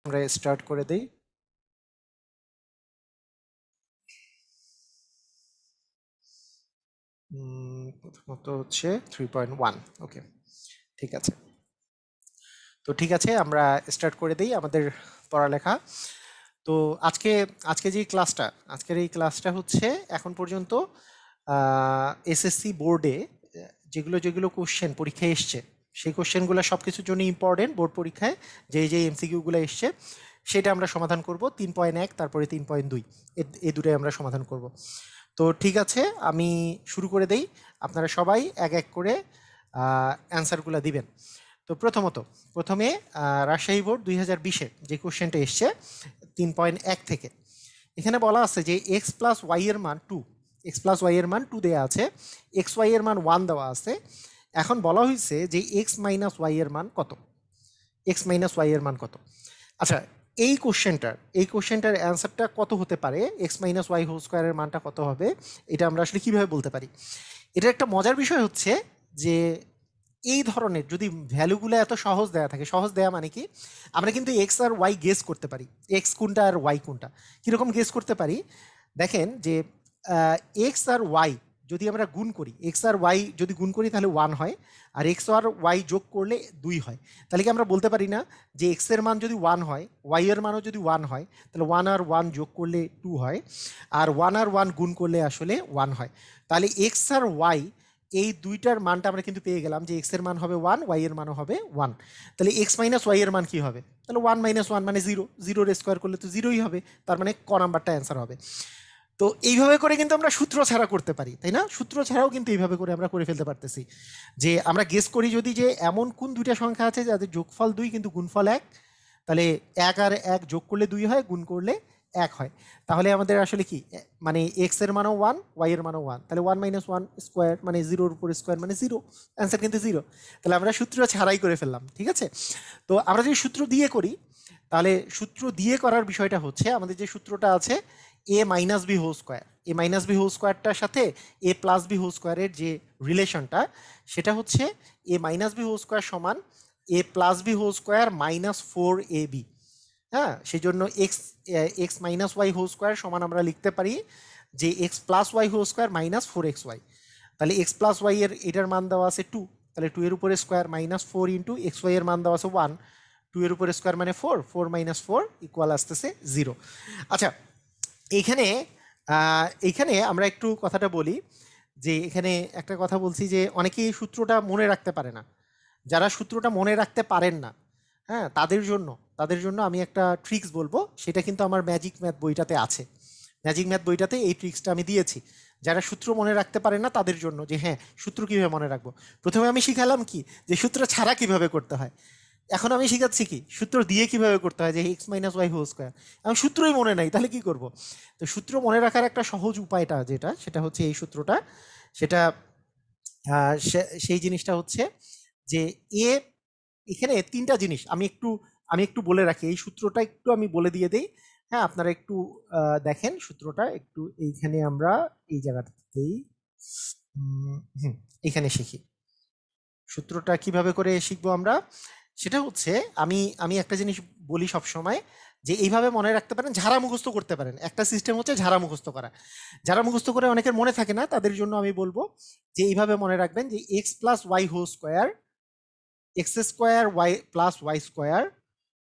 আমরা স্টার্ট করে দেই। প্রথমত হচ্ছে 3.1। ওকে, ঠিক আছে। তো ঠিক আছে, আমরা স্টার্ট করে দেই আমাদের পড়ালেখা। তো আজকে আজকে যে ক্লাসটা আজকের এই ক্লাসটা হচ্ছে এখন পর্যন্ত এসএসসি বোর্ডে যেগুলো যেগুলো কোশ্চেন পরীক্ষায় এসছে, সেই কোশ্চেনগুলো সব কিছুর জন্য ইম্পর্টেন্ট। বোর্ড পরীক্ষায় যে এমসিকিউগুলো এসছে সেটা আমরা সমাধান করব। 3.1 তারপরে 3.2, এই দুটোই আমরা সমাধান করব। তো ঠিক আছে, আমি শুরু করে দেই। আপনারা সবাই এক এক করে অ্যান্সারগুলো দিবেন। তো প্রথমে রাজশাহী বোর্ড 2020-এ যে কোশ্চেনটা এসছে 3.1 থেকে, এখানে বলা আছে যে এক্স প্লাস ওয়াই এর মান 2, এক্স প্লাস ওয়াই এর মান 2 দেওয়া আছে, এক্স ওয়াই এর মান 1 দেওয়া আছে। এখন বলা হয়েছে যে এক্স মাইনাস ওয়াই এর মান কত, এক্স মাইনাস ওয়াই এর মান কত। আচ্ছা, এই কোশ্চেনটার অ্যান্সারটা কত হতে পারে, এক্স মাইনাস ওয়াই হোল স্কোয়ারের মানটা কত হবে, এটা আমরা আসলে কীভাবে বলতে পারি। এটা একটা মজার বিষয় হচ্ছে যে এই ধরনের যদি ভ্যালুগুলো এত সহজ দেওয়া থাকে, সহজ দেওয়া মানে কি, আমরা কিন্তু এক্স আর ওয়াই গেস করতে পারি, এক্স কোনটা আর ওয়াই কোনটা। কীরকম গেস করতে পারি, দেখেন যে এক্স আর ওয়াই যদি আমরা গুণ করি, এক্স আর ওয়াই যদি গুণ করি তাহলে 1 হয়, আর এক্স আর ওয়াই যোগ করলে 2 হয়। তাহলে কি আমরা বলতে পারি না যে এক্স এর মান যদি 1 হয়, ওয়াই এর মানও যদি 1 হয়, তাহলে 1 আর 1 যোগ করলে 2 হয়, আর 1 আর 1 গুণ করলে আসলে 1 হয়। তাহলে এক্স আর ওয়াই এই দুইটার মানটা আমরা কিন্তু পেয়ে গেলাম যে এক্স এর মান হবে 1, ওয়াই এর মানও হবে 1। তাহলে এক্স মাইনাস ওয়াই এর মান কি হবে, তাহলে 1 মাইনাস 1 মানে 0, 0 স্কোয়ার করলে তো 0ই হবে, তার মানে ক নাম্বারটা অ্যান্সার হবে। তো এইভাবে করে কিন্তু আমরা সূত্র ছাড়া করতে পারি, তাই না? সূত্র ছাড়াও কিন্তু এইভাবে করে আমরা করে ফেলতে পারতেছি, যে আমরা গেস করি যদি যে এমন কোন দুইটা সংখ্যা আছে যাদের যোগফল 2 কিন্তু গুণফল 1, তাহলে 1 আর 1 যোগ করলে 2 হয়, গুণ করলে 1 হয়। তাহলে আমাদের আসলে কি, মানে এক্স এর মানও 1, ওয়াই এর মানও 1, তাহলে 1 মাইনাস 1 স্কোয়ার মানে 0-র উপর স্কোয়ার মানে 0, অ্যান্সার কিন্তু 0। তাহলে আমরা সূত্র ছাড়াই করে ফেললাম, ঠিক আছে। তো আমরা যদি সূত্র দিয়ে করি, তাহলে সূত্র দিয়ে করার বিষয়টা হচ্ছে আমাদের যে সূত্রটা আছে এ মাইনাস বি হোল স্কোয়ার, এ মাইনাস বি হোল স্কোয়ারটার সাথে এ প্লাস বি হোল স্কোয়ারের যে রিলেশনটা, সেটা হচ্ছে A minus B whole square সমান A plus B whole square minus 4ab। হ্যাঁ, সেই জন্য X X minus Y whole square সমান আমরা লিখতে পারি যে X plus Y whole square minus 4xy। তাহলে এক্স প্লাস ওয়াই এর এটার মান দেওয়া আছে 2, তাহলে 2 এর উপরে square minus 4 into x y এর মান দেওয়া আছে 1, 2 এর উপরে স্কোয়ার মানে 4, 4 মাইনাস 4 ইকুয়াল আসতেছে 0। আচ্ছা, এইখানে এইখানে আমরা একটু কথাটা বলি, যে এখানে একটা কথা বলছি যে অনেকেই সূত্রটা মনে রাখতে পারে না। যারা সূত্রটা মনে রাখতে পারেন না, হ্যাঁ, তাদের জন্য আমি একটা ট্রিক্স বলবো, সেটা কিন্তু আমার ম্যাজিক ম্যাথ বইটাতে আছে। ম্যাজিক ম্যাথ বইটাতে এই ট্রিক্সটা আমি দিয়েছি। যারা সূত্র মনে রাখতে পারেন না তাদের জন্য, যে হ্যাঁ, সূত্র কীভাবে মনে রাখবো। প্রথমে আমি শিখালাম কি, যে সূত্র ছাড়া কিভাবে করতে হয়। এখন আমি শিখাচ্ছি কি, সূত্র দিয়ে কিভাবে করতে হয়, যে x minus Y whole square. আমি সূত্রই মনে নাই, তাহলে কি করব। তো সূত্র মনে রাখার একটা সহজ উপায়টা যেটা, সেটা হচ্ছে এই সূত্রটা। সেটা সেই জিনিসটা হচ্ছে যে এ, এখানে তিনটা জিনিস আমি একটু বলে রাখি, এই সূত্রটা একটু আমি বলে দিয়ে দেই। হ্যাঁ, আপনারা একটু দেখেন সূত্রটা একটু, এইখানে আমরা এই জায়গাটাতেই এখানে শিখি। সূত্রটা কিভাবে করে শিখবো আমরা, সেটা হচ্ছে আমি আমি একটা জিনিস বলি সব সময়, যে এইভাবে মনে রাখতে পারেন, ঝাড়া মুখস্থ করতে পারেন। একটা সিস্টেম হচ্ছে ঝাড়া মুখস্থ করা। যারা মুখস্থ করে অনেকের মনে থাকে না, তাদের জন্য আমি বলবো যে এইভাবে মনে রাখবেন যে X plus Y whole square, X square Y plus Y square,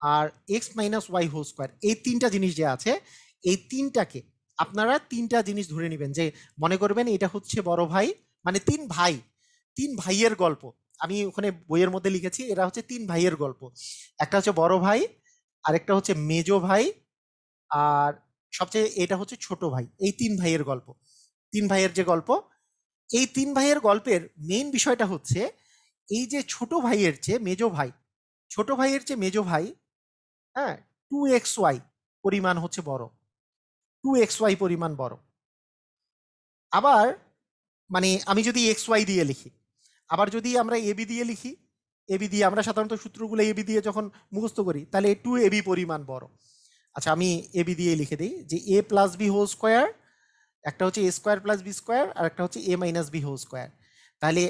আর X minus Y whole square, এই তিনটা জিনিস যে আছে, এই তিনটাকে আপনারা তিনটা জিনিস ধরে নেবেন। যে মনে করবেন এটা হচ্ছে বড় ভাই, মানে তিন ভাইয়ের গল্প। আমি ওখানে বইয়ের মধ্যে লিখেছি এরা হচ্ছে 3 ভাইয়ের গল্প। একটা হচ্ছে বড় ভাই, আরেকটা হচ্ছে মেজো ভাই, আর সবচেয়ে এটা হচ্ছে ছোট ভাই। এই 3 ভাইয়ের গল্প, 3 ভাইয়ের যে গল্প, এই 3 ভাইয়ের গল্পের মেইন বিষয়টা হচ্ছে এই যে ছোট ভাইয়ের চেয়ে মেজো ভাই, ছোট ভাইয়ের চেয়ে মেজো ভাই, হ্যাঁ, 2xy পরিমাণ হচ্ছে বড়, 2xy পরিমাণ বড়। আবার মানে আমি যদি xy দিয়ে লিখি, আবার যদি আমরা এবি দিয়ে লিখি, এবি দিয়ে আমরা সাধারণত সূত্রগুলো এবি দিয়ে যখন মুখস্থ করি, তাহলে 2ab পরিমাণ বড়। আচ্ছা, আমি এবি দিয়ে লিখে দিই যে এ প্লাস বি হোল স্কোয়ার, একটা হচ্ছে এ স্কোয়ার প্লাস বি স্কোয়ার, আর একটা হচ্ছে A minus B whole square. তাহলে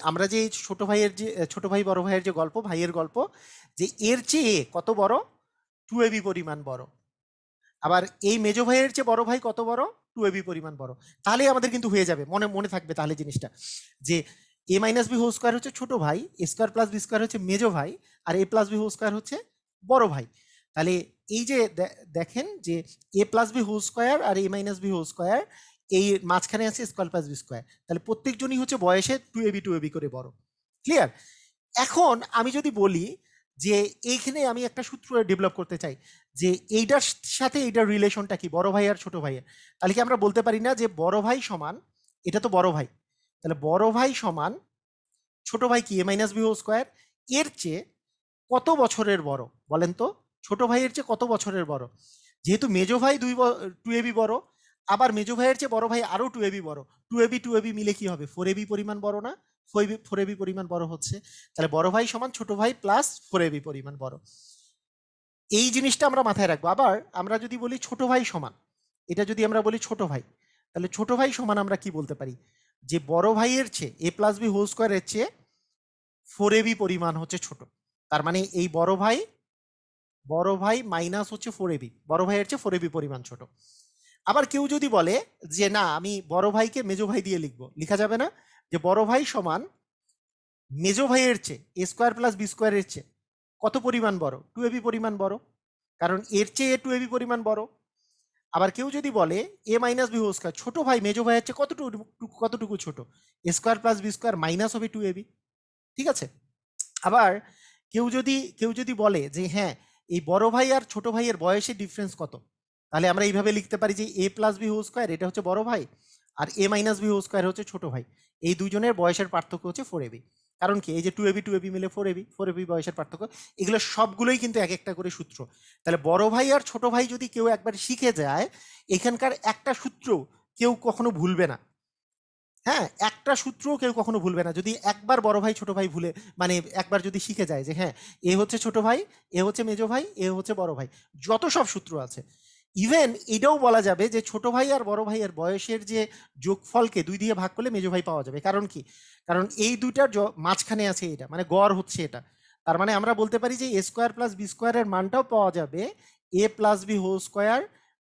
আমরা যে ছোট ভাইয়ের যে ছোট ভাই বড় ভাইয়ের যে গল্প, ভাইয়ের গল্প, যে এর চেয়ে এ কত বড়, 2ab পরিমাণ বড়। আবার এই মেজো ভাইয়ের চেয়ে বড় ভাই কত বড়? 2ab পরিমাণ বড়। তাহলেই আমাদের কিন্তু হয়ে যাবে, মনে মনে থাকবে তাহলে জিনিসটা, যে a minus B whole square হচ্ছে ছোট ভাই, a square plus B square হচ্ছে মেজো ভাই, আর a plus B whole square হচ্ছে বড় ভাই। তাহলে এই যে দেখেন যে এ প্লাস বি হোল স্কোয়ার আর a minus B whole square, এই মাঝখানে আছে স্কোয়ার প্লাস বি স্কোয়ার, তাহলে প্রত্যেকজনই হচ্ছে বয়সে 2ab করে বড়। ক্লিয়ার? এখন আমি যদি বলি যে এইখানে আমি একটা সূত্র ডেভেলপ করতে চাই যে এইটার সাথে এইটার রিলেশনটা কি, বড় ভাই আর ছোট ভাইয়ের, তাহলে কি আমরা বলতে পারি না যে বড় ভাই সমান, এটা তো বড় ভাই, তাহলে বড় ভাই সমান ছোট ভাই কি, এ মাইনাস বি হোল স্কোয়ার, এর চেয়ে কত বছরের বড় বলেন তো? ছোট ভাইয়ের চেয়ে কত বছরের বড়? যেহেতু মেজো ভাই 2ab বড়, আবার মেজো ভাইয়ের চেয়ে বড় ভাই আরো 2ab বড়, 2ab মিলে কি হবে, 4ab পরিমাণ বড় না? 4ab পরিমাণ বড় হচ্ছে। তাহলে বড় ভাই সমান ছোট ভাই প্লাস 4ab পরিমাণ বড়। এই জিনিসটা আমরা মাথায় রাখবো। আবার আমরা যদি বলি ছোট ভাই সমান, এটা যদি আমরা বলি ছোট ভাই, তাহলে ছোট ভাই সমান আমরা কি বলতে পারি, যে বড় ভাইয়ের চেয়ে এ প্লাস বি হোল স্কোয়ারের চেয়ে 4ab পরিমাণ হচ্ছে ছোট। তার মানে এই বড় ভাই মাইনাস হচ্ছে 4ab, বড় ভাইয়ের চেয়ে 4ab পরিমাণ ছোট। আবার কেউ যদি বলে যে না আমি বড় ভাইকে মেজো ভাই দিয়ে লিখবো, লিখা যাবে না, যে বড় ভাই সমান মেজো ভাইয়ের চেয়ে এ স্কোয়ার প্লাস বি স্কোয়ারের চেয়ে কত পরিমাণ বড়, 2ab পরিমাণ বড়, কারণ এর চেয়ে 2ab পরিমাণ বড়। আবার কেউ যদি বলে A minus B whole square, ছোট ভাই মেজো ভাইয়ের চেয়ে কতটুকু ছোট, A square plus B square minus হবে 2ab। ঠিক আছে? আবার কেউ যদি বলে যে হ্যাঁ এই বড় ভাই আর ছোট ভাইয়ের বয়সের ডিফারেন্স কত, তাহলে আমরা এইভাবে লিখতে পারি যে এ প্লাস বি হোল স্কোয়ার এটা হচ্ছে বড় ভাই, আর a minus B whole square হচ্ছে ছোট ভাই। এই দুজনের বয়সের পার্থক্য হচ্ছে 4ab। কারণ কি, এই যে 2ab মিলে 4ab বয়সের পার্থক্য, এগুলো সবগুলোই কিন্তু এক একটা করে সূত্র। তাহলে বড় ভাই আর ছোট ভাই যদি কেউ একবার শিখে যায়, এখানকার একটা সূত্র কেউ কখনো ভুলবে না। হ্যাঁ, একটা সূত্রও কেউ কখনো ভুলবে না যদি একবার বড় ভাই ছোট ভাই ভুলে, মানে একবার যদি শিখে যায় যে হ্যাঁ এ হচ্ছে ছোট ভাই, এ হচ্ছে মেজো ভাই, এ হচ্ছে বড় ভাই, যত সব সূত্র আছে। ইভেন এটাও বলা যাবে যে ছোট ভাই আর বড় ভাইয়ের বয়সের যে যোগফলকে 2 দিয়ে ভাগ করলে মেজো ভাই পাওয়া যাবে। কারণ কি, কারণ এই দুইটার মাঝখানে আছে এটা, মানে গড় হচ্ছে এটা। তার মানে আমরা বলতে পারি যে এ স্কোয়ার প্লাস বি স্কোয়ারের মানটাও পাওয়া যাবে A plus B whole square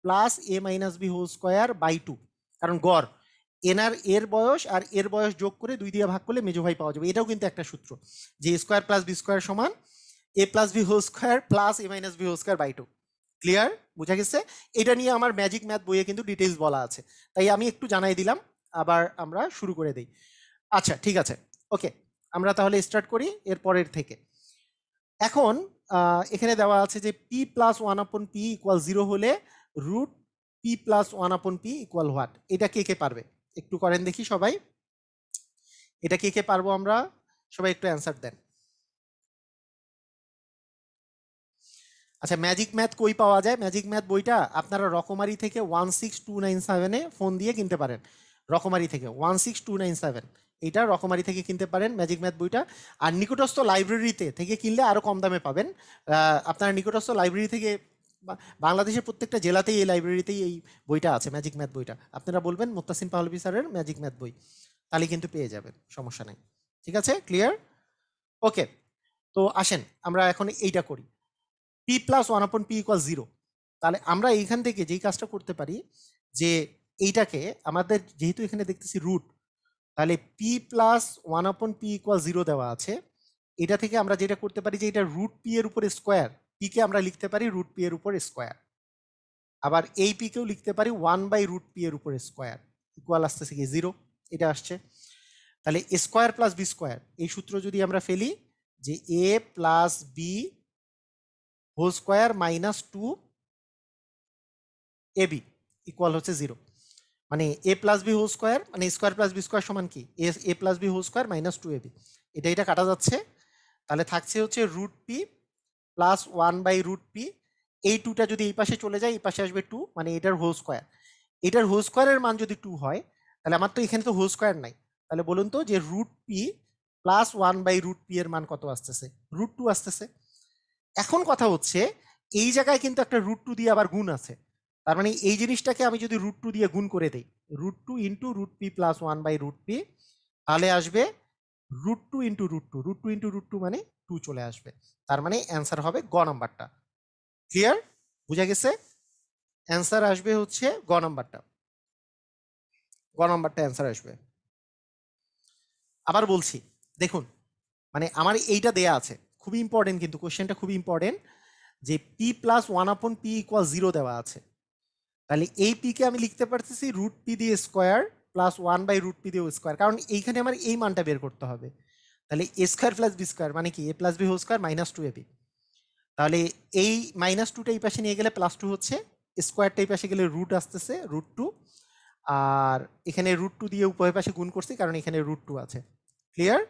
plus A minus B whole square by 2, কারণ গড় এর বয়স আর এর বয়স যোগ করে 2 দিয়ে ভাগ করলে মেজো ভাই পাওয়া যাবে। এটাও কিন্তু একটা সূত্র যে স্কোয়ার প্লাস বি স্কোয়ার সমান A plus B whole square plus A minus B whole square by 2। Clear? বোঝা গেছে? এটা নিয়ে আমার ম্যাজিক ম্যাথ বইয়ে কিন্তু ডিটেলস বলা আছে, তাই আমি একটু জানাই দিলাম। আবার আমরা শুরু করে দিই। আচ্ছা ঠিক আছে, ওকে, আমরা তাহলে স্টার্ট করি এর পরের থেকে। এখন এখানে দেওয়া আছে যে P plus one upon P equal 0 হলে root p plus one upon P equal what? এটা কে কে পারবে একটু করেন দেখি সবাই, এটা কে কে পারবো আমরা? সবাই একটু অ্যান্সার দেন। আচ্ছা, ম্যাজিক ম্যাথ কই পাওয়া যায়? ম্যাজিক ম্যাথ বইটা আপনারা রকমারি থেকে 16297-এ ফোন দিয়ে কিনতে পারেন। রকমারি থেকে 16297, এইটা রকমারি থেকে কিনতে পারেন ম্যাজিক ম্যাথ বইটা। আর নিকটস্থ লাইব্রেরিতে থেকে কিনলে আরও কম দামে পাবেন। আপনারা নিকটস্থ লাইব্রেরি থেকে, বাংলাদেশের প্রত্যেকটা জেলাতেই এই লাইব্রেরিতেই এই বইটা আছে, ম্যাজিক ম্যাথ বইটা। আপনারা বলবেন মুত্তাসিম পাহলভী স্যারের ম্যাজিক ম্যাথ বই, তাহলে কিন্তু পেয়ে যাবেন, সমস্যা নেই। ঠিক আছে, ক্লিয়ার? ওকে, তো আসেন আমরা এখন এইটা করি, P plus one upon P equal 0। তাহলে আমরা এইখান থেকে যেই কাজটা করতে পারি যে এইটাকে আমাদের যেহেতু এখানে দেখতেছি রুট, তাহলে P plus one upon P equal 0 দেওয়া আছে, এটা থেকে আমরা যেটা করতে পারি যে এটা রুট পি এর উপরে স্কোয়ার, পি কে আমরা লিখতে পারি রুট পি এর উপরে স্কোয়ার। আবার এই পি কেও লিখতে পারি 1/√p এর উপরে স্কোয়ার, ইকুয়াল আসতেছে কি 0, এটা আসছে। তাহলে A square plus B square, এই সূত্র যদি আমরা ফেলি যে এ plus B whole square minus 2ab equal হচ্ছে 0, মানে A plus B whole square, মানে স্কোয়ার প্লাস বি স্কোয়ার সমান কি A plus B whole square minus 2ab। এটা কাটা যাচ্ছে, তাহলে থাকছে হচ্ছে রুট পি প্লাস 1/√p। এই 2টা যদি এই পাশে চলে যায়, এই পাশে আসবে 2, মানে এটার হোল স্কোয়ার। এটার হোল স্কোয়ারের মান যদি 2 হয়, তাহলে আমার তো এখানে তো হোল স্কোয়ার নাই, তাহলে বলুন তো যে রুট পি প্লাস 1/√p এর মান কত আসতেছে? রুট 2 আসতেছে। এখন কথা হচ্ছে এই জায়গায় কিন্তু একটা রুট 2 দিয়ে আবার গুণ আছে, তার মানে এই জিনিসটাকে আমি যদি রুট 2 দিয়ে গুণ করে দিই, root 2 into root p plus 1/√p, তাহলে আসবে root 2 into root 2, root 2 into root 2 মানে 2 চলে আসবে। তার মানে অ্যান্সার হবে গ নাম্বারটা। ক্লিয়ার? বুঝা গেছে? অ্যান্সার আসবে হচ্ছে গ নাম্বারটা, গ নাম্বারটা অ্যান্সার আসবে। আবার বলছি, দেখুন মানে আমার এইটা দেয়া আছে, খুবই ইম্পর্টেন্ট, কিন্তু কোশ্চেনটা খুবই ইম্পর্টেন্ট, যে P plus one upon P equal zero দেওয়া আছে। তাহলে এই পিকে আমি লিখতে পারতেছি রুট পি দিয়ে square plus one by root P দিয়ে স্কোয়ার, কারণ এইখানে আমার এই মানটা বের করতে হবে। তাহলে A square plus B square মানে কি A plus B whole square minus two A B. তাহলে এই মাইনাস টুটা এই পাশে নিয়ে গেলে প্লাস টু হচ্ছে, স্কোয়ারটা এই পাশে গেলে রুট আসতেছে রুট টু, আর এখানে রুট টু দিয়ে উভয় পাশে গুণ করছি কারণ এখানে রুট টু আছে। ক্লিয়ার?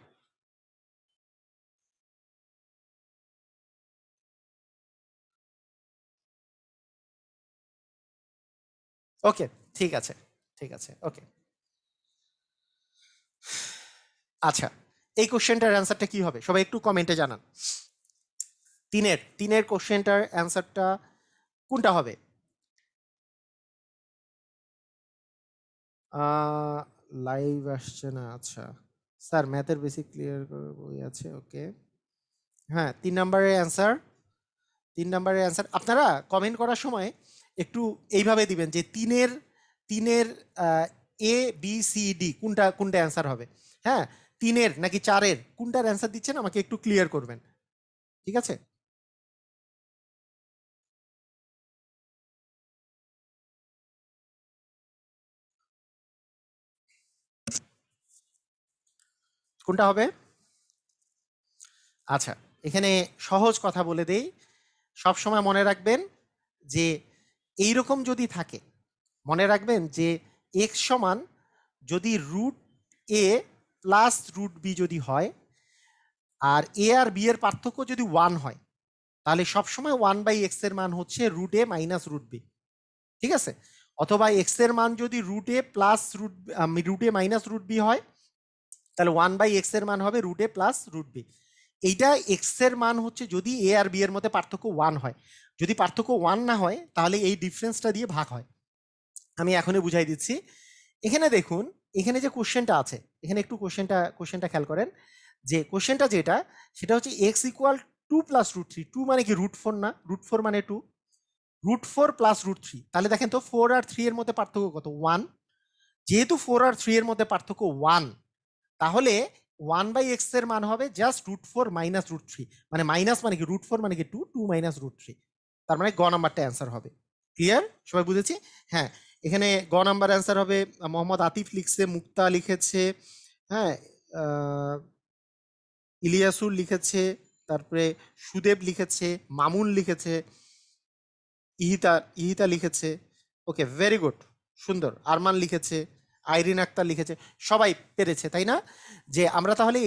ওকে, ঠিক আছে, ঠিক আছে, ওকে। আচ্ছা, এই কোশ্চেনটার অ্যান্সারটা কি হবে সবাই একটু কমেন্টে জানান। তিনের কোশ্চেনটার অ্যান্সারটা কোনটা হবে? লাইভ আসছে না, আচ্ছা স্যার ম্যাথের বেসিক ক্লিয়ার বই আছে, ওকে। হ্যাঁ, 3 নম্বরের অ্যান্সার, 3 নম্বরের অ্যান্সার আপনারা কমেন্ট করার সময় একটু এইভাবে দিবেন যে তিনের এ বি সি ডি কোনটা কোনটা অ্যান্সার হবে। হ্যাঁ, তিনের নাকি চারের কোনটার অ্যান্সার দিচ্ছেন আমাকে একটু ক্লিয়ার করবেন, ঠিক আছে? কোনটা হবে? আচ্ছা, এখানে সহজ কথা বলে দেই, সব সময় মনে রাখবেন যে এইরকম যদি থাকে, মনে রাখবেন যে এক্স সমান যদি রুট এ প্লাস রুট বি যদি হয়, আর এ আর বি এর পার্থক্য যদি ওয়ান হয়, তাহলে সবসময় ওয়ান বাই এক্স এর মান হচ্ছে রুট এ মাইনাস রুট বি, ঠিক আছে? অথবা এক্স এর মান যদি রুট এ প্লাস রুট এ মাইনাস রুট বি হয়, তাহলে ওয়ান বাই এক্স এর মান হবে রুট এ প্লাস রুট বি। এইটা এক্স এর মান হচ্ছে যদি এ আর বি এর মধ্যে পার্থক্য ওয়ান হয়, যদি পার্থক্য ওয়ান না হয় তাহলে এই ডিফারেন্সটা দিয়ে ভাগ হয়। আমি এখনই বুঝাই দিচ্ছি। এখানে দেখুন, এখানে যে কোশ্চেনটা আছে, এখানে একটু কোশ্চেনটা খেয়াল করেন, যে কোশ্চেনটা যেটা সেটা হচ্ছে x equal to plus root three, two মানে কি রুট ফোর না, রুট ফোর মানে two, root four plus root three, তাহলে দেখেন তো ফোর আর থ্রি এর মধ্যে পার্থক্য কত, ওয়ান। যেহেতু ফোর আর থ্রি এর মধ্যে পার্থক্য ওয়ান, তাহলে ওয়ান বাই এক্স এর মান হবে just root four minus root three, মানে মাইনাস মানে কি রুট ফোর মানে কি two, two minus root three, তার মানে গ নাম্বারটা অ্যান্সার হবে। ক্লিয়ার? সবাই বুঝেছি? হ্যাঁ, এখানে গ নাম্বার অ্যান্সার হবে, মোহাম্মদ আতিফ লিখছে, মুক্তা লিখেছে, হ্যাঁ, ইলিয়াসুর লিখেছে, তারপরে সুদেব লিখেছে, মামুন লিখেছে, ইহিতা ইহিতা লিখেছে, ওকে ভেরি গুড, সুন্দর, আরমান লিখেছে, আইরিন আক্তার লিখেছে, সবাই পেরেছে তাই না? যে আমরা তাহলে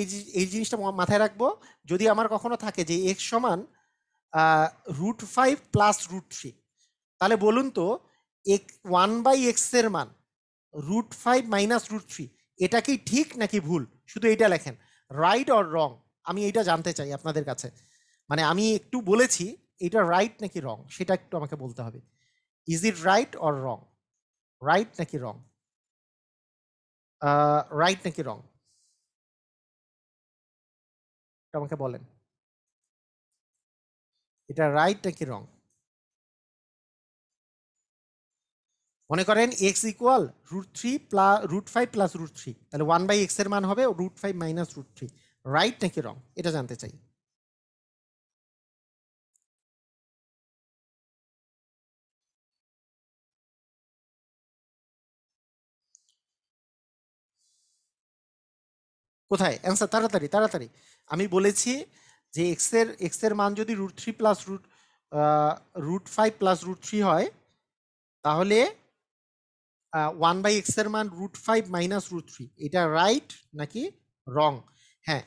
এই জিনিসটা মাথায় রাখবো, যদি আমার কখনো থাকে যে এক্স সমান root five plus root three, তাহলে বলুন তো এক ওয়ান বাই এক্স এর মান root five minus root three, এটা কি ঠিক নাকি ভুল, শুধু এইটা লেখেন, রাইট অর রং। আমি এইটা জানতে চাই আপনাদের কাছে, মানে আমি একটু বলেছি এটা রাইট নাকি রং সেটা একটু আমাকে বলতে হবে। Is it right or wrong? Right নাকি রং? রাইট নাকি রং আমাকে বলেন, এটা রাইট নাকি রং? মনে করেন x equal root three plus root five plus root three, তাহলে ওয়ান বাই এক্স এর মান হবে root five minus root three, right নাকি রং এটা জানতে চাই। কোথায় অ্যান্সার? তাড়াতাড়ি তাড়াতাড়ি। আমি বলেছি যে এক্স এর মান যদি root three plus root five plus root three হয়, তাহলে ওয়ান বাই এক্স এর মান root five minus root three, এটা রাইট নাকি রং? হ্যাঁ,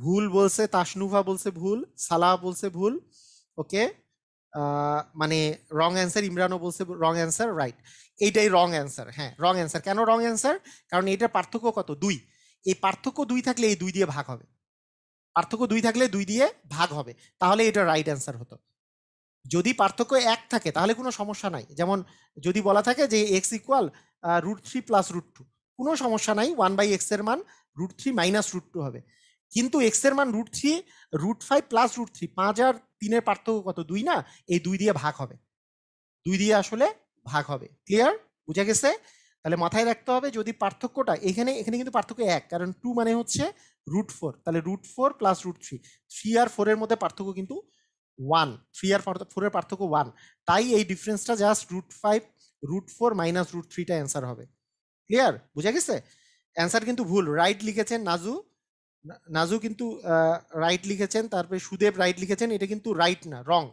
ভুল বলছে তাসনুভা, বলছে ভুল, সালাহ বলছে ভুল, ওকে, মানে রং অ্যান্সার, ইমরানও বলছে রং অ্যান্সার, রাইট, এইটাই রং অ্যান্সার। হ্যাঁ, রং অ্যান্সার। কেন রং অ্যান্সার? কারণ এটার পার্থক্য কত, দুই, এই পার্থক্য দুই থাকলে এই দুই দিয়ে ভাগ হবে, পার্থক্য দুই থাকলে দুই দিয়ে ভাগ হবে, তাহলে এটা রাইট অ্যান্সার হতো। যদি পার্থক্য এক থাকে তাহলে কোনো সমস্যা নাই, যেমন যদি বলা থাকে যে x equal root three plus root two, কোনো সমস্যা নাই, ওয়ান বাই এক্স এর মান root three minus root two হবে। কিন্তু এক্স এর মান root three root five plus root three, পাঁচ আর 3-এর পার্থক্য কত 2 না, এই 2 দিয়ে ভাগ হবে, 2 দিয়ে আসলে ভাগ হবে। ক্লিয়ার? বুঝা গেছে? তাহলে মাথায় রাখতে হবে যদি পার্থক্যটা এখানে কিন্তু পার্থক্য 1, কারণ 2 মানে হচ্ছে √4, তাহলে √4 প্লাস √3, 3 আর 4 এর মধ্যে পার্থক্য কিন্তু 1, 3 আর 4 এর পার্থক্য 1, তাই এই ডিফারেন্সটা জাস্ট √5 √4 মাইনাস √3 টা অ্যান্সার হবে। ক্লিয়ার? বুঝা গেছে? অ্যান্সার কিন্তু ভুল, রাইট লিখেছেন নাজু, নাজু কিন্তু রাইট লিখেছেন, তারপরে সুদেব রাইট লিখেছেন, এটা কিন্তু রাইট না, রং।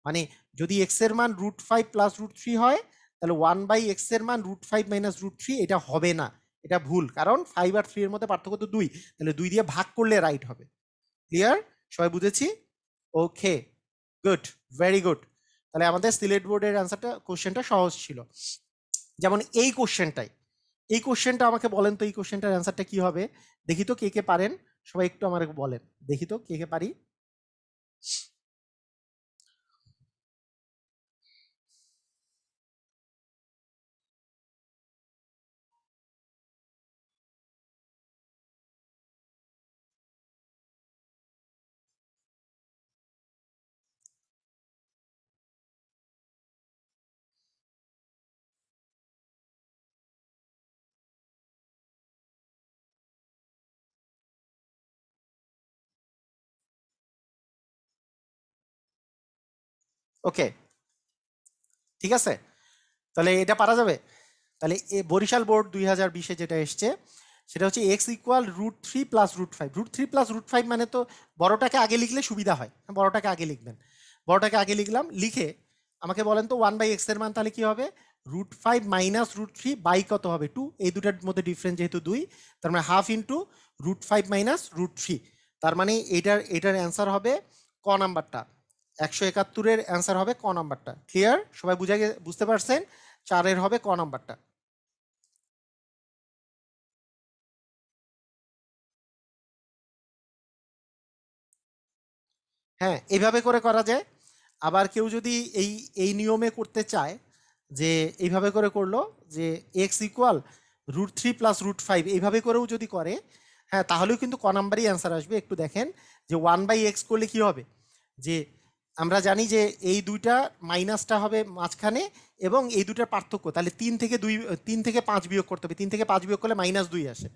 মানে যদি এক্স এর মান √5 প্লাস √3 হয়, তাহলে 1/x এর মান √5 মাইনাস √3 এটা হবে না, এটা ভুল, কারণ 5 আর 3 এর মধ্যে পার্থক্য তো 2, তাহলে 2 দিয়ে ভাগ করলে রাইট হবে। ক্লিয়ার? সবাই বুঝেছি? ওকে, গুড, ভেরি গুড। তাহলে আমাদের সিলেট বোর্ডের অ্যান্সারটা, কোশ্চেনটা সহজ ছিল। যেমন এই কোশ্চেনটা আমাকে বলেন তো, এই কোশ্চেনটার অ্যান্সারটা কি হবে? দেখি তো কে কে পারেন, সবাই একটু আমাকে বলেন, দেখি তো কে কে পারি। ওকে, ঠিক আছে, তাহলে এটা পারা যাবে। তাহলে বরিশাল বোর্ড 2020-এ যেটা এসছে সেটা হচ্ছে x ইকুয়াল √3 প্লাস √5, √3 প্লাস √5 মানে তো বড়টাকে আগে লিখলে সুবিধা হয়, বড়টাকে আগে লিখবেন, বড়টাকে আগে লিখলাম, লিখে আমাকে বলেন তো 1/x এর মান তাহলে কি হবে? √5 মাইনাস √3 বাই কত হবে 2, এই দুটার মধ্যে ডিফারেন্স যেহেতু 2, তার মানে হাফ ইন্টু √5 মাইনাস √3, তার মানে এটার অ্যান্সার হবে ক নাম্বারটা, 171-এর অ্যান্সার হবে ক নাম্বারটা। ক্লিয়ার? সবাই বুঝতে পারছেন? 4-এর হবে ক নাম্বারটা। হ্যাঁ, এইভাবে করে করা যায়। আবার কেউ যদি এই নিয়মে করতে চায়, যে এইভাবে করে করলো যে এক্স ইকুয়াল √3 প্লাস √5, এইভাবে করেও যদি করে, হ্যাঁ, তাহলেও কিন্তু ক নাম্বারই অ্যান্সার আসবে। একটু দেখেন যে 1/x করলে কি হবে, যে আমরা জানি যে এই দুইটা মাইনাসটা হবে মাঝখানে, এবং এই দুটার পার্থক্য, তাহলে 3 থেকে 5 বিয়োগ করতে হবে, 3 থেকে 5 বিয়োগ করলে -2 আসে।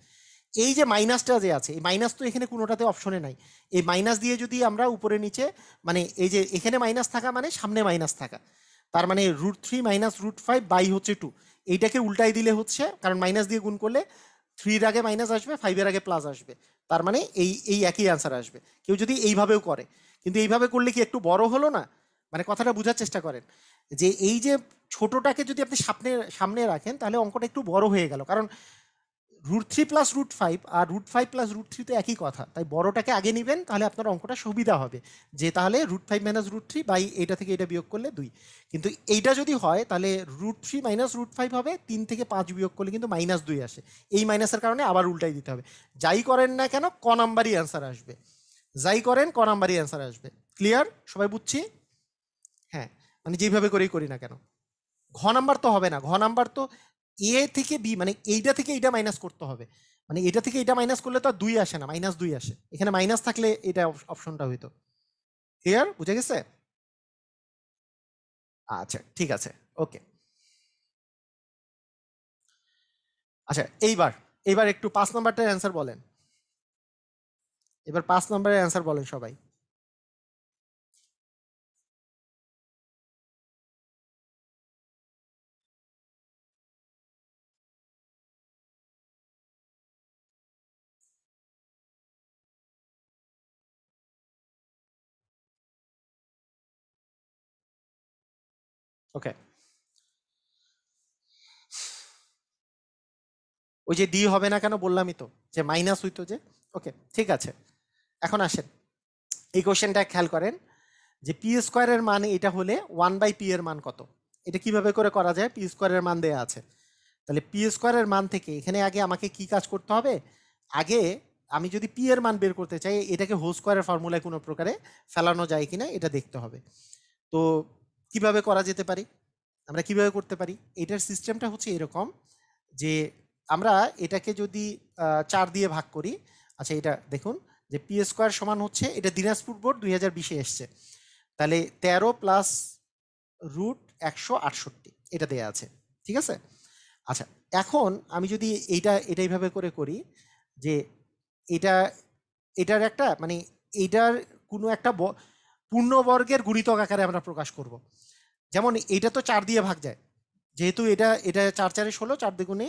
এই যে মাইনাসটা যে আছে, এই মাইনাস তো এখানে কোনোটাতে অপশনে নাই, এই মাইনাস দিয়ে যদি আমরা উপরে নিচে, মানে এই যে এখানে মাইনাস থাকা মানে সামনে মাইনাস থাকা, তার মানে √3 মাইনাস √5 বাই হচ্ছে 2, এইটাকে উল্টাই দিলে হচ্ছে, কারণ মাইনাস দিয়ে গুণ করলে 3-এর আগে মাইনাস আসবে, 5-এর আগে প্লাস আসবে, তার মানে এই একই অ্যান্সার আসবে। কেউ যদি এইভাবেও করে, কিন্তু এইভাবে করলে কি একটু বড় হলো না? মানে কথাটা বোঝার চেষ্টা করেন, যে এই যে ছোটটাকে যদি আপনি সামনে সামনে রাখেন, তাহলে অঙ্কটা একটু বড় হয়ে গেল, কারণ √3 প্লাস √5 আর √5 প্লাস √3 তো একই কথা, তাই বড়টাকে আগে নেবেন, তাহলে আপনার অঙ্কটা সুবিধা হবে, যে তাহলে √5 মাইনাস √3 বাই এটা থেকে এটা বিয়োগ করলে 2, কিন্তু এইটা যদি হয় তাহলে √3 মাইনাস √5 হবে, 3 থেকে 5 বিয়োগ করলে কিন্তু -2 আসে, এই মাইনাসের কারণে আবার উল্টাই দিতে হবে। যাই করেন না কেন ক নাম্বারই অ্যান্সার আসবে, যাই করেন ক নাম্বারই অ্যান্সার আসবে। ক্লিয়ার? সবাই বুঝছি? হ্যাঁ, মানে যেভাবে করেই করি না কেন, ঘ নাম্বার তো হবে না, ঘ নাম্বার তো এ থেকে বি, মানে এইটা থেকে এইটা মাইনাস করতে হবে, মানে এটা থেকে এটা মাইনাস করলে তো আর 2 আসে না, -2 আসে, এখানে মাইনাস থাকলে এটা অপশনটা হইতো। ক্লিয়ার? বুঝে গেছে? আচ্ছা, ঠিক আছে, ওকে। আচ্ছা, এইবার একটু 5 নাম্বারটার অ্যান্সার বলেন, এবার 5 নাম্বারের অ্যান্সার বলেন সবাই। ওকে, ওই যে ডি হবে না কেন বললামই তো, যে মাইনাস হইতো যে। ওকে, ঠিক আছে, এখন আসেন এই কোশ্চেনটা খেয়াল করেন, যে পি স্কোয়ারের মান এটা হলে 1/p এর মান কত? এটা কিভাবে করে করা যায়? পি স্কোয়ারের মান দেয়া আছে, তাহলে পি স্কোয়ারের মান থেকে এখানে আগে আমাকে কি কাজ করতে হবে? আগে আমি যদি পি এর মান বের করতে চাই, এটাকে হোল স্কোয়ারের ফর্মুলায় কোনো প্রকারে ফেলানো যায় কিনা এটা দেখতে হবে। তো কিভাবে করা যেতে পারি, আমরা কিভাবে করতে পারি? এটার সিস্টেমটা হচ্ছে এরকম, যে আমরা এটাকে যদি 4 দিয়ে ভাগ করি, আচ্ছা এটা দেখুন, যে পি স্কোয়ার সমান হচ্ছে, এটা দিনাজপুর বোর্ড 2020-এ এসছে, তাহলে 13 প্লাস রুট 168 এটা দেয়া আছে, ঠিক আছে। আচ্ছা, এখন আমি যদি এটা এইভাবে করে করি যে এটা এটার একটা মানে এটার কোনো একটা পূর্ণবর্গের গুণিতক আকারে আমরা প্রকাশ করব। যেমন এটা তো 4 দিয়ে ভাগ যায়, যেহেতু এটা এটা 4 4 16, 4 দ্বিগুণে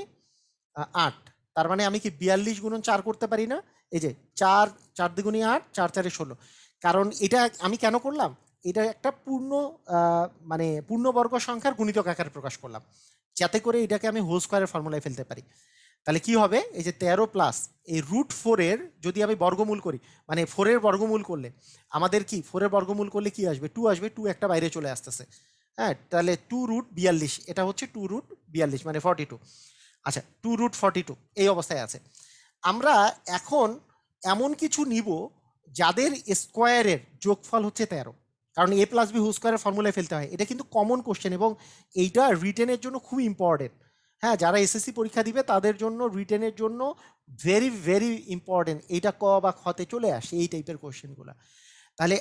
8, তার মানে আমি কি 42 গুণন 4 করতে পারি না? এই যে 4 4 দ্বিগুণে 8, 4 4 16, কারণ এটা আমি কেন করলাম, এটা একটা মানে পূর্ণবর্গ সংখ্যার গুণিতক আকারে প্রকাশ করলাম, যাতে করে এটাকে আমি হোল স্কোয়ারের ফর্মুলায় ফেলতে পারি। তাহলে কি হবে, এই যে 13 প্লাস এই রুট 4-এর যদি আমি বর্গমূল করি, মানে 4-এর বর্গমূল করলে আমাদের কি 4-এর বর্গমূল করলে কি আসবে, 2 আসবে, 2 একটা বাইরে চলে আসতেছে। হ্যাঁ, তাহলে 2 রুট 42, এটা হচ্ছে 2 রুট 42 মানে 42। আচ্ছা, 2 রুট 42 এই অবস্থায় আছে। আমরা এখন এমন কিছু নিব যাদের স্কোয়ারের যোগফল হচ্ছে 13, কারণ এ প্লাস বি হোল স্কোয়ারের ফর্মুলায় ফেলতে হয়। এটা কিন্তু কমন কোশ্চেন এবং এইটা রিটেনের জন্য খুব ইম্পর্টেন্ট। হ্যাঁ, যারা এসএসসি পরীক্ষা দিবে তাদের জন্য রিটেনের জন্য ভেরি ভেরি ইম্পর্টেন্ট। এইটা ক বা খতে চলে আসে এই টাইপের কোশ্চেনগুলো। তাহলে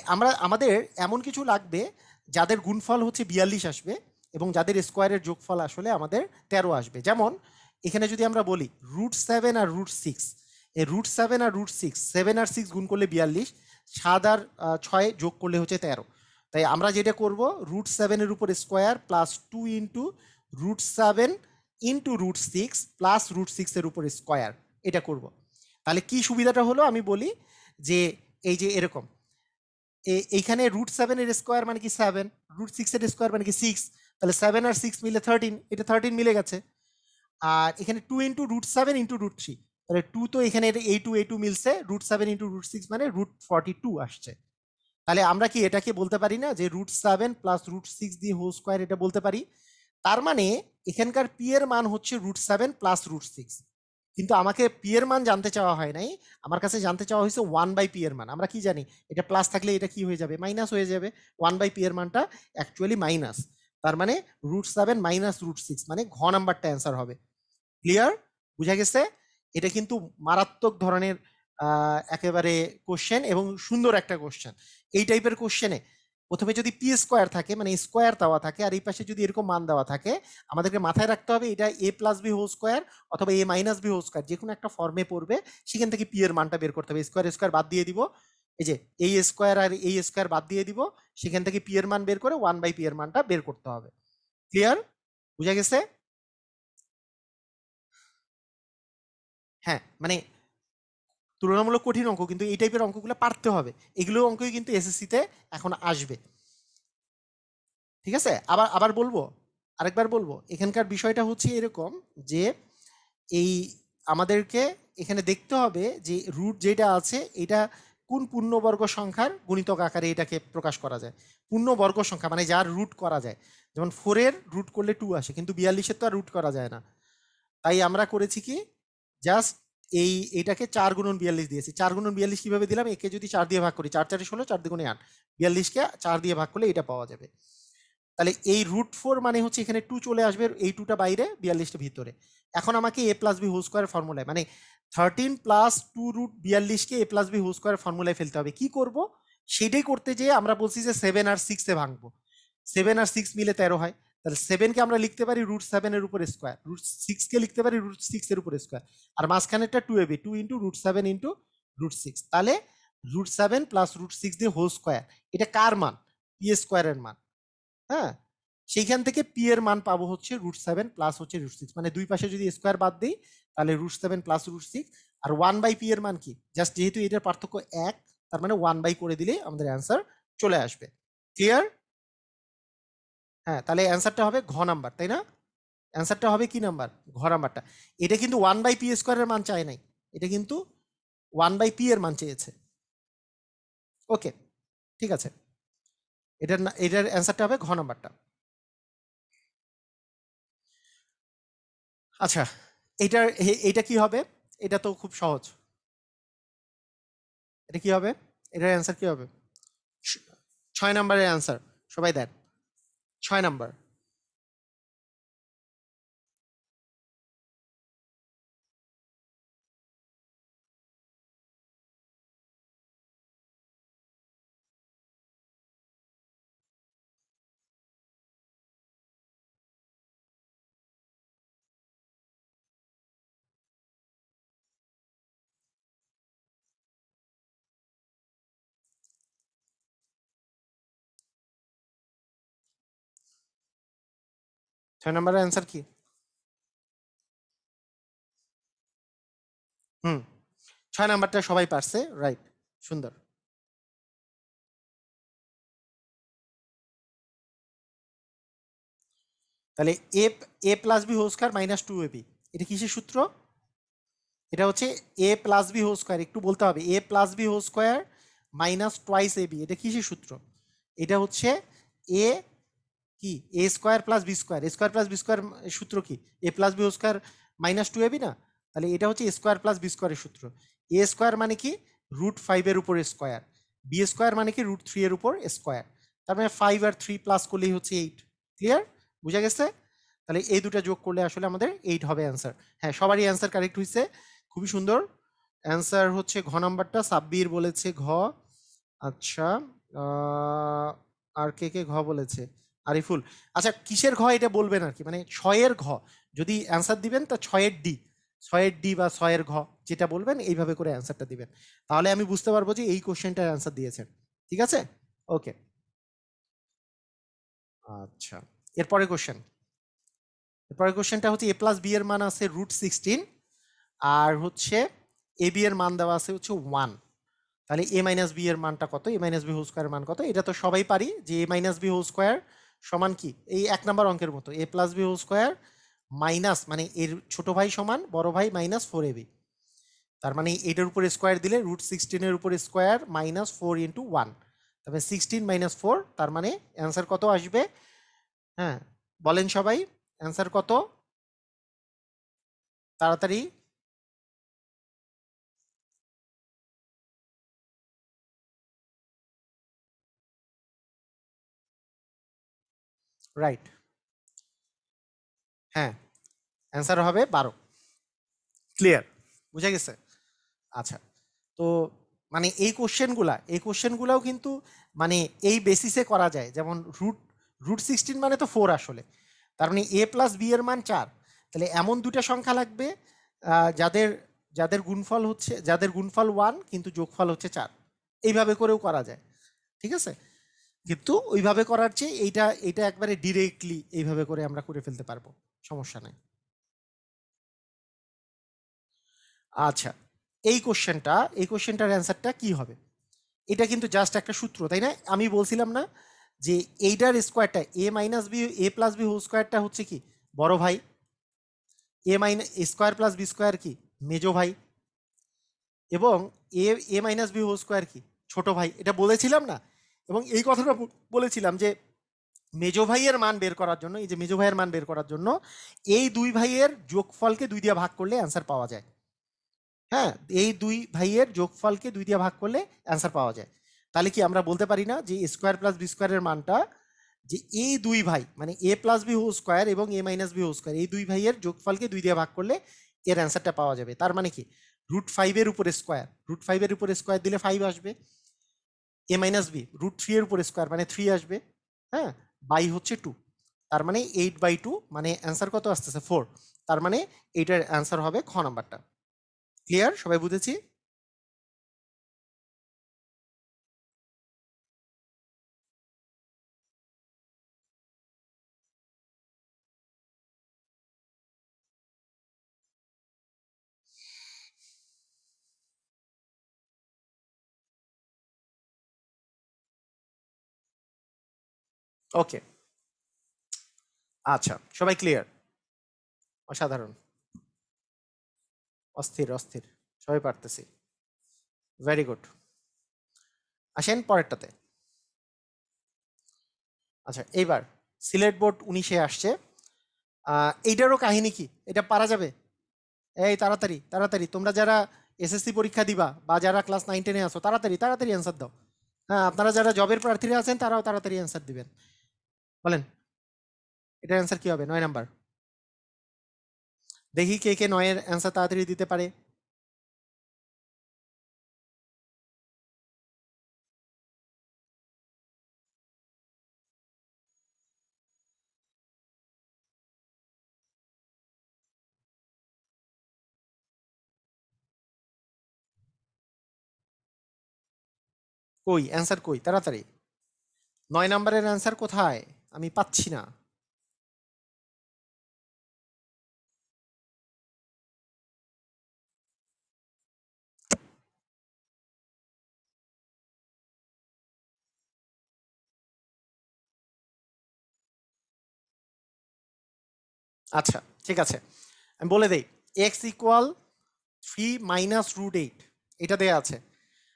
আমাদের এমন কিছু লাগবে যাদের গুণফল হচ্ছে 42 আসবে এবং যাদের স্কোয়ারের যোগফল আসলে আমাদের 13 আসবে। যেমন এখানে যদি আমরা বলি √7 আর √6, এই √7 আর √6, 7 আর 6 গুণ করলে 42, 7 আর 6 যোগ করলে হচ্ছে 13। তাই আমরা যেটা করব, √7-এর উপর square plus 2 into √7 into √6 plus √6-এর উপর স্কোয়ার, এটা করব। তাহলে কি সুবিধাটা হলো আমি বলি যে এই যে এরকম এইখানে √7-এর স্কোয়ার মানে কি 7, √6-এর স্কোয়ার মানে কি 6, তাহলে 7 আর 6 মিলে 13, এটা 13 মিলে গেছে। আর এখানে 2 ইন্টু √7 ইন্টু √3, তাহলে 2 তো এখানে এই টু মিলছে, √7 ইন্টু √6 মানে √42 আসছে। তাহলে আমরা কি এটাকে বলতে পারি না যে √7 প্লাস √6 দিয়ে হোল স্কোয়ার, এটা বলতে পারি। তার মানে এখানকার পি এর মান হচ্ছে √7 প্লাস √6, কিন্তু আমাকে পি এর মান জানতে চাওয়া হয় নাই, আমার কাছে জানতে চাওয়া হয়েছে 1/p এর মান। আমরা কি জানি, এটা প্লাস থাকলে এটা কি হয়ে যাবে, মাইনাস হয়ে যাবে। 1/p এর মানটা অ্যাকচুয়ালি মাইনাস, তার মানে √7 মাইনাস √6 মানে ঘ নাম্বারটা অ্যান্সার হবে। ক্লিয়ার? বুঝা গেছে? এটা কিন্তু মারাত্মক ধরনের একেবারে কোশ্চেন এবং সুন্দর একটা কোশ্চেন। এই টাইপের কোশ্চেনে প্রথমে যদি পি স্কোয়ার থাকে মানে স্কোয়ার দেওয়া থাকে আর এই পাশে যদি এরকম মান দেওয়া থাকে, আমাদেরকে মাথায় রাখতে হবে এটা এ প্লাস বি হোল স্কোয়ার অথবা এ মাইনাস বি হোল স্কোয়ার যে কোনো একটা ফর্মে পড়বে, সেখান থেকে পি এর মানটা বের করতে হবে। স্কোয়ার স্কোয়ার বাদ দিয়ে দিব, এই যে এই স্কোয়ার আর এই স্কোয়ার বাদ দিয়ে দিব, সেখান থেকে পি এর মান বের করে 1/p এর মানটা বের করতে হবে। ক্লিয়ার? বুঝা গেছে? হ্যাঁ, মানে তুলনামূলক কঠিন অঙ্ক, কিন্তু এই টাইপের অঙ্কগুলো পারতে হবে। এগুলো অঙ্কই কিন্তু এসএসসিতে এখন আসবে। ঠিক আছে, আবার আবার বলবো, আরেকবার বলবো, এখানকার বিষয়টা হচ্ছে এরকম যে এই আমাদেরকে এখানে দেখতে হবে যে রুট যেটা আছে এটা কোন পূর্ণবর্গ সংখ্যার গুণিতক আকারে এটাকে প্রকাশ করা যায়। পূর্ণবর্গ সংখ্যা মানে যার রুট করা যায়, যেমন 4-এর রুট করলে 2 আসে, কিন্তু 42-এর তো আর রুট করা যায় না। তাই আমরা করেছি কি, জাস্ট এইটাকে 4 গুণন 42 দিয়েছি। 4 গুণন 42 কিভাবে দিলাম, একে যদি 4 দিয়ে ভাগ করি, 4 4 16, 4 দ্বিগুণে 8, 42-কে 4 দিয়ে ভাগ করলে এটা পাওয়া যাবে। তাহলে এই √4 মানে হচ্ছে এখানে 2 চলে আসবে, এই 2টা বাইরে, 42টা ভিতরে। এখন আমাকে এ প্লাস বি হোল স্কোয়ার ফর্মুলায় মানে 13 প্লাস 2√42-কে এ প্লাস বি হোল স্কোয়ার ফর্মুলায় ফেলতে হবে। কি করব সেটাই করতে যেয়ে আমরা বলছি যে 7 আর 6-এ ভাঙবো, 7 আর 6 মিলে 13 হয়। তাহলে 7-কে আমরা লিখতে পারি √7-এর উপর স্কোয়ার, √6-কে লিখতে পারি √6-এর উপর স্কোয়ার, আর মাঝখানেরটা 2 এবি, 2 ইন্টু √7 ইন্টু √6, তাহলে √7 প্লাস √6 দিয়ে হোল স্কোয়ার, এটা কার মান, পি স্কোয়ারের মান। হ্যাঁ, সেইখান থেকে পি এর মান পাবো হচ্ছে √7 প্লাস হচ্ছে √6, মানে দুই পাশে যদি স্কোয়ার বাদ দিই তাহলে √7 প্লাস √6, আর 1/p এর মান কি, জাস্ট যেহেতু এটার পার্থক্য 1, তার মানে 1/, করে দিলেই আমাদের অ্যান্সার চলে আসবে। ক্লিয়ার? হ্যাঁ, তাহলে অ্যান্সারটা হবে ঘ নাম্বার, তাই না? অ্যান্সারটা হবে কি নাম্বার, ঘ নাম্বারটা। এটা কিন্তু 1/p স্কোয়ারের মান চায় নাই, এটা কিন্তু 1/p এর মান চেয়েছে। ওকে, ঠিক আছে, এটার অ্যান্সারটা হবে ঘ নাম্বারটা। আচ্ছা, এইটা কি হবে, এটা তো খুব সহজ। এটা কি হবে, এটার অ্যান্সার কি হবে? 6 নাম্বারের অ্যান্সার সবাই দেন, 6 নাম্বার। 6 নম্বরের অ্যান্সার কি? হুম, 6 নাম্বারটা সবাই পারছে, রাইট, সুন্দর। তাহলে A A plus B whole square minus two A B, এটা কিসের সূত্র? এটা হচ্ছে A plus B whole square, একটু বলতে হবে, A plus B whole square minus twice A B, এটা কিসের সূত্র? এটা হচ্ছে এ কি, A square plus B square, A square plus B square সূত্র কি? A plus B whole square minus two A B না? তাহলে এটা হচ্ছে এ স্কয়ার প্লাস বি স্কয়ারের সূত্র। এ স্কয়ার মানে কি, রুট ফাইভের উপর স্কয়ার, বি স্কয়ার মানে কি রুট থ্রি এর উপর স্কয়ার, তার মানে ফাইভ আর থ্রি প্লাস করলেই হচ্ছে এইট। ক্লিয়ার? বুঝা গেছে? তাহলে এই দুটা যোগ করলে আসলে আমাদের এইট হবে অ্যান্সার। হ্যাঁ, সবারই অ্যান্সার কারেক্ট হয়েছে, খুবই সুন্দর। অ্যান্সার হচ্ছে ঘ নাম্বারটা, সাব্বির বলেছে ঘ। আচ্ছা, আর কে কে ঘ বলেছে? আরিফুল। আচ্ছা, কিসের ঘ এটা বলবেন আর কি, মানে ছয়ের ঘ, যদি অ্যান্সার দিবেন তা ছয়ের ডি, ছয়ের ডি বা ছয়ের ঘ, যেটা বলবেন এইভাবে করে অ্যান্সারটা দিবেন, তাহলে আমি বুঝতে পারবো যে এই কোশ্চেনটার অ্যান্সার দিয়েছেন। ঠিক আছে, ওকে। আচ্ছা, এরপরে কোশ্চেন, এরপরে কোশ্চেনটা হচ্ছে এ প্লাস বি এর মান আছে রুট সিক্সটিন, আর হচ্ছে এ বি এর মান দেওয়া আছে হচ্ছে ওয়ান। তাহলে এ মাইনাস বি এর মানটা কত, A minus B whole square মান কত? এটা তো সবাই পারি যে A minus B whole square সমান কি, এই এক নাম্বার অঙ্কের মতো, A plus B whole square minus, মানে এর ছোট ভাই সমান বড় ভাই মাইনাস ফোর এ বি, তার মানে এটার উপর স্কোয়ার দিলে রুট সিক্সটিনের উপর square minus four into one, তবে সিক্সটিন মাইনাস ফোর, তার মানে অ্যান্সার কত আসবে? হ্যাঁ, বলেন সবাই, অ্যান্সার কত? তাড়াতাড়ি। রাইট, হ্যাঁ, অ্যান্সার হবে 12। ক্লিয়ার? বুঝা গেছে? আচ্ছা, তো মানে এই কোশ্চেনগুলাও কিন্তু মানে এই বেসিসে করা যায়, যেমন রুট রুট সিক্সটিন মানে তো ফোর আসলে, তার মানে এ প্লাস বি এর মান চার, তাহলে এমন দুটা সংখ্যা লাগবে যাদের যাদের গুণফল হচ্ছে, যাদের গুণফল ওয়ান কিন্তু যোগফল হচ্ছে চার, এইভাবে করেও করা যায়। ঠিক আছে, কিন্তু ওইভাবে করার চেয়ে এইটা এইটা একবারে ডিরেক্টলি এইভাবে করে আমরা করে ফেলতে পারবো, সমস্যা নাই। আচ্ছা, এই কোশ্চেনটার অ্যান্সারটা কি হবে? এটা কিন্তু জাস্ট একটা সূত্র, তাই না? আমি বলছিলাম না যে এইটার স্কোয়ারটা, A minus B, A plus B whole স্কোয়ারটা হচ্ছে কি, বড় ভাই, A minus square plus B square কি, মেজো ভাই, এবং A A minus B whole square কি, ছোট ভাই, এটা বলেছিলাম না? এবং এই কথাটা বলেছিলাম যে মেজো ভাইয়ের মান বের করার জন্য, এই যে মেজো ভাইয়ের মান বের করার জন্য এই দুই ভাইয়ের যোগফলকে দুই দিয়ে ভাগ করলে অ্যান্সার পাওয়া যায়। হ্যাঁ, এই দুই ভাইয়ের যোগফলকে দুই দিয়ে ভাগ করলে অ্যান্সার পাওয়া যায়। তাহলে কি আমরা বলতে পারি না যে স্কোয়ার প্লাস বি স্কোয়ারের মানটা, যে এই দুই ভাই মানে A plus B whole square এবং এ মাইনাস বি হোল স্কোয়ার, এই দুই ভাইয়ের যোগফলকে দুই দিয়ে ভাগ করলে এর অ্যান্সারটা পাওয়া যাবে? তার মানে কি, রুট ফাইভের উপরে স্কোয়ার, রুট ফাইভের উপরে স্কোয়ার দিলে ফাইভ আসবে, এ মাইনাস বি রুট থ্রি এর উপরে স্কোয়ার মানে থ্রি আসবে, হ্যাঁ, বাই হচ্ছে টু, তার মানে এইট বাই টু, মানে অ্যান্সার কত আসতেছে ফোর, তার মানে এইটার অ্যান্সার হবে খ নাম্বারটা। ক্লিয়ার? সবাই বুঝেছি? ওকে, আচ্ছা, সবাই ক্লিয়ার? অসাধারণ, অস্থির অস্থির, সবাই পারতেছি, ভেরি গুড। আসেন পরেরটাতে। আচ্ছা, এইবার সিলেট বোর্ড 19-এ আসছে, এইটারও কাহিনী কি, এটা পারা যাবে? এই তাড়াতাড়ি তাড়াতাড়ি, তোমরা যারা এসএসসি পরীক্ষা দিবা বা যারা ক্লাস 9-10-এ আসো, তাড়াতাড়ি তাড়াতাড়ি অ্যান্সার দাও। হ্যাঁ, আপনারা যারা জবের প্রার্থীরা আছেন তারাও তাড়াতাড়ি অ্যান্সার দিবেন। বলেন, এটার অ্যান্সার কি হবে? 9 নাম্বার। দেখি কে কে নয়ের অ্যান্সার তাড়াতাড়ি দিতে পারে। কই অ্যান্সার, কই তাড়াতাড়ি, 9 নাম্বারের অ্যান্সার কোথায়? আমি পাচ্ছি না। আচ্ছা ঠিক আছে, আমি বলে দেই এক্স ইকুয়াল 3 মাইনাস রুট 8 এটা দেয়া আছে।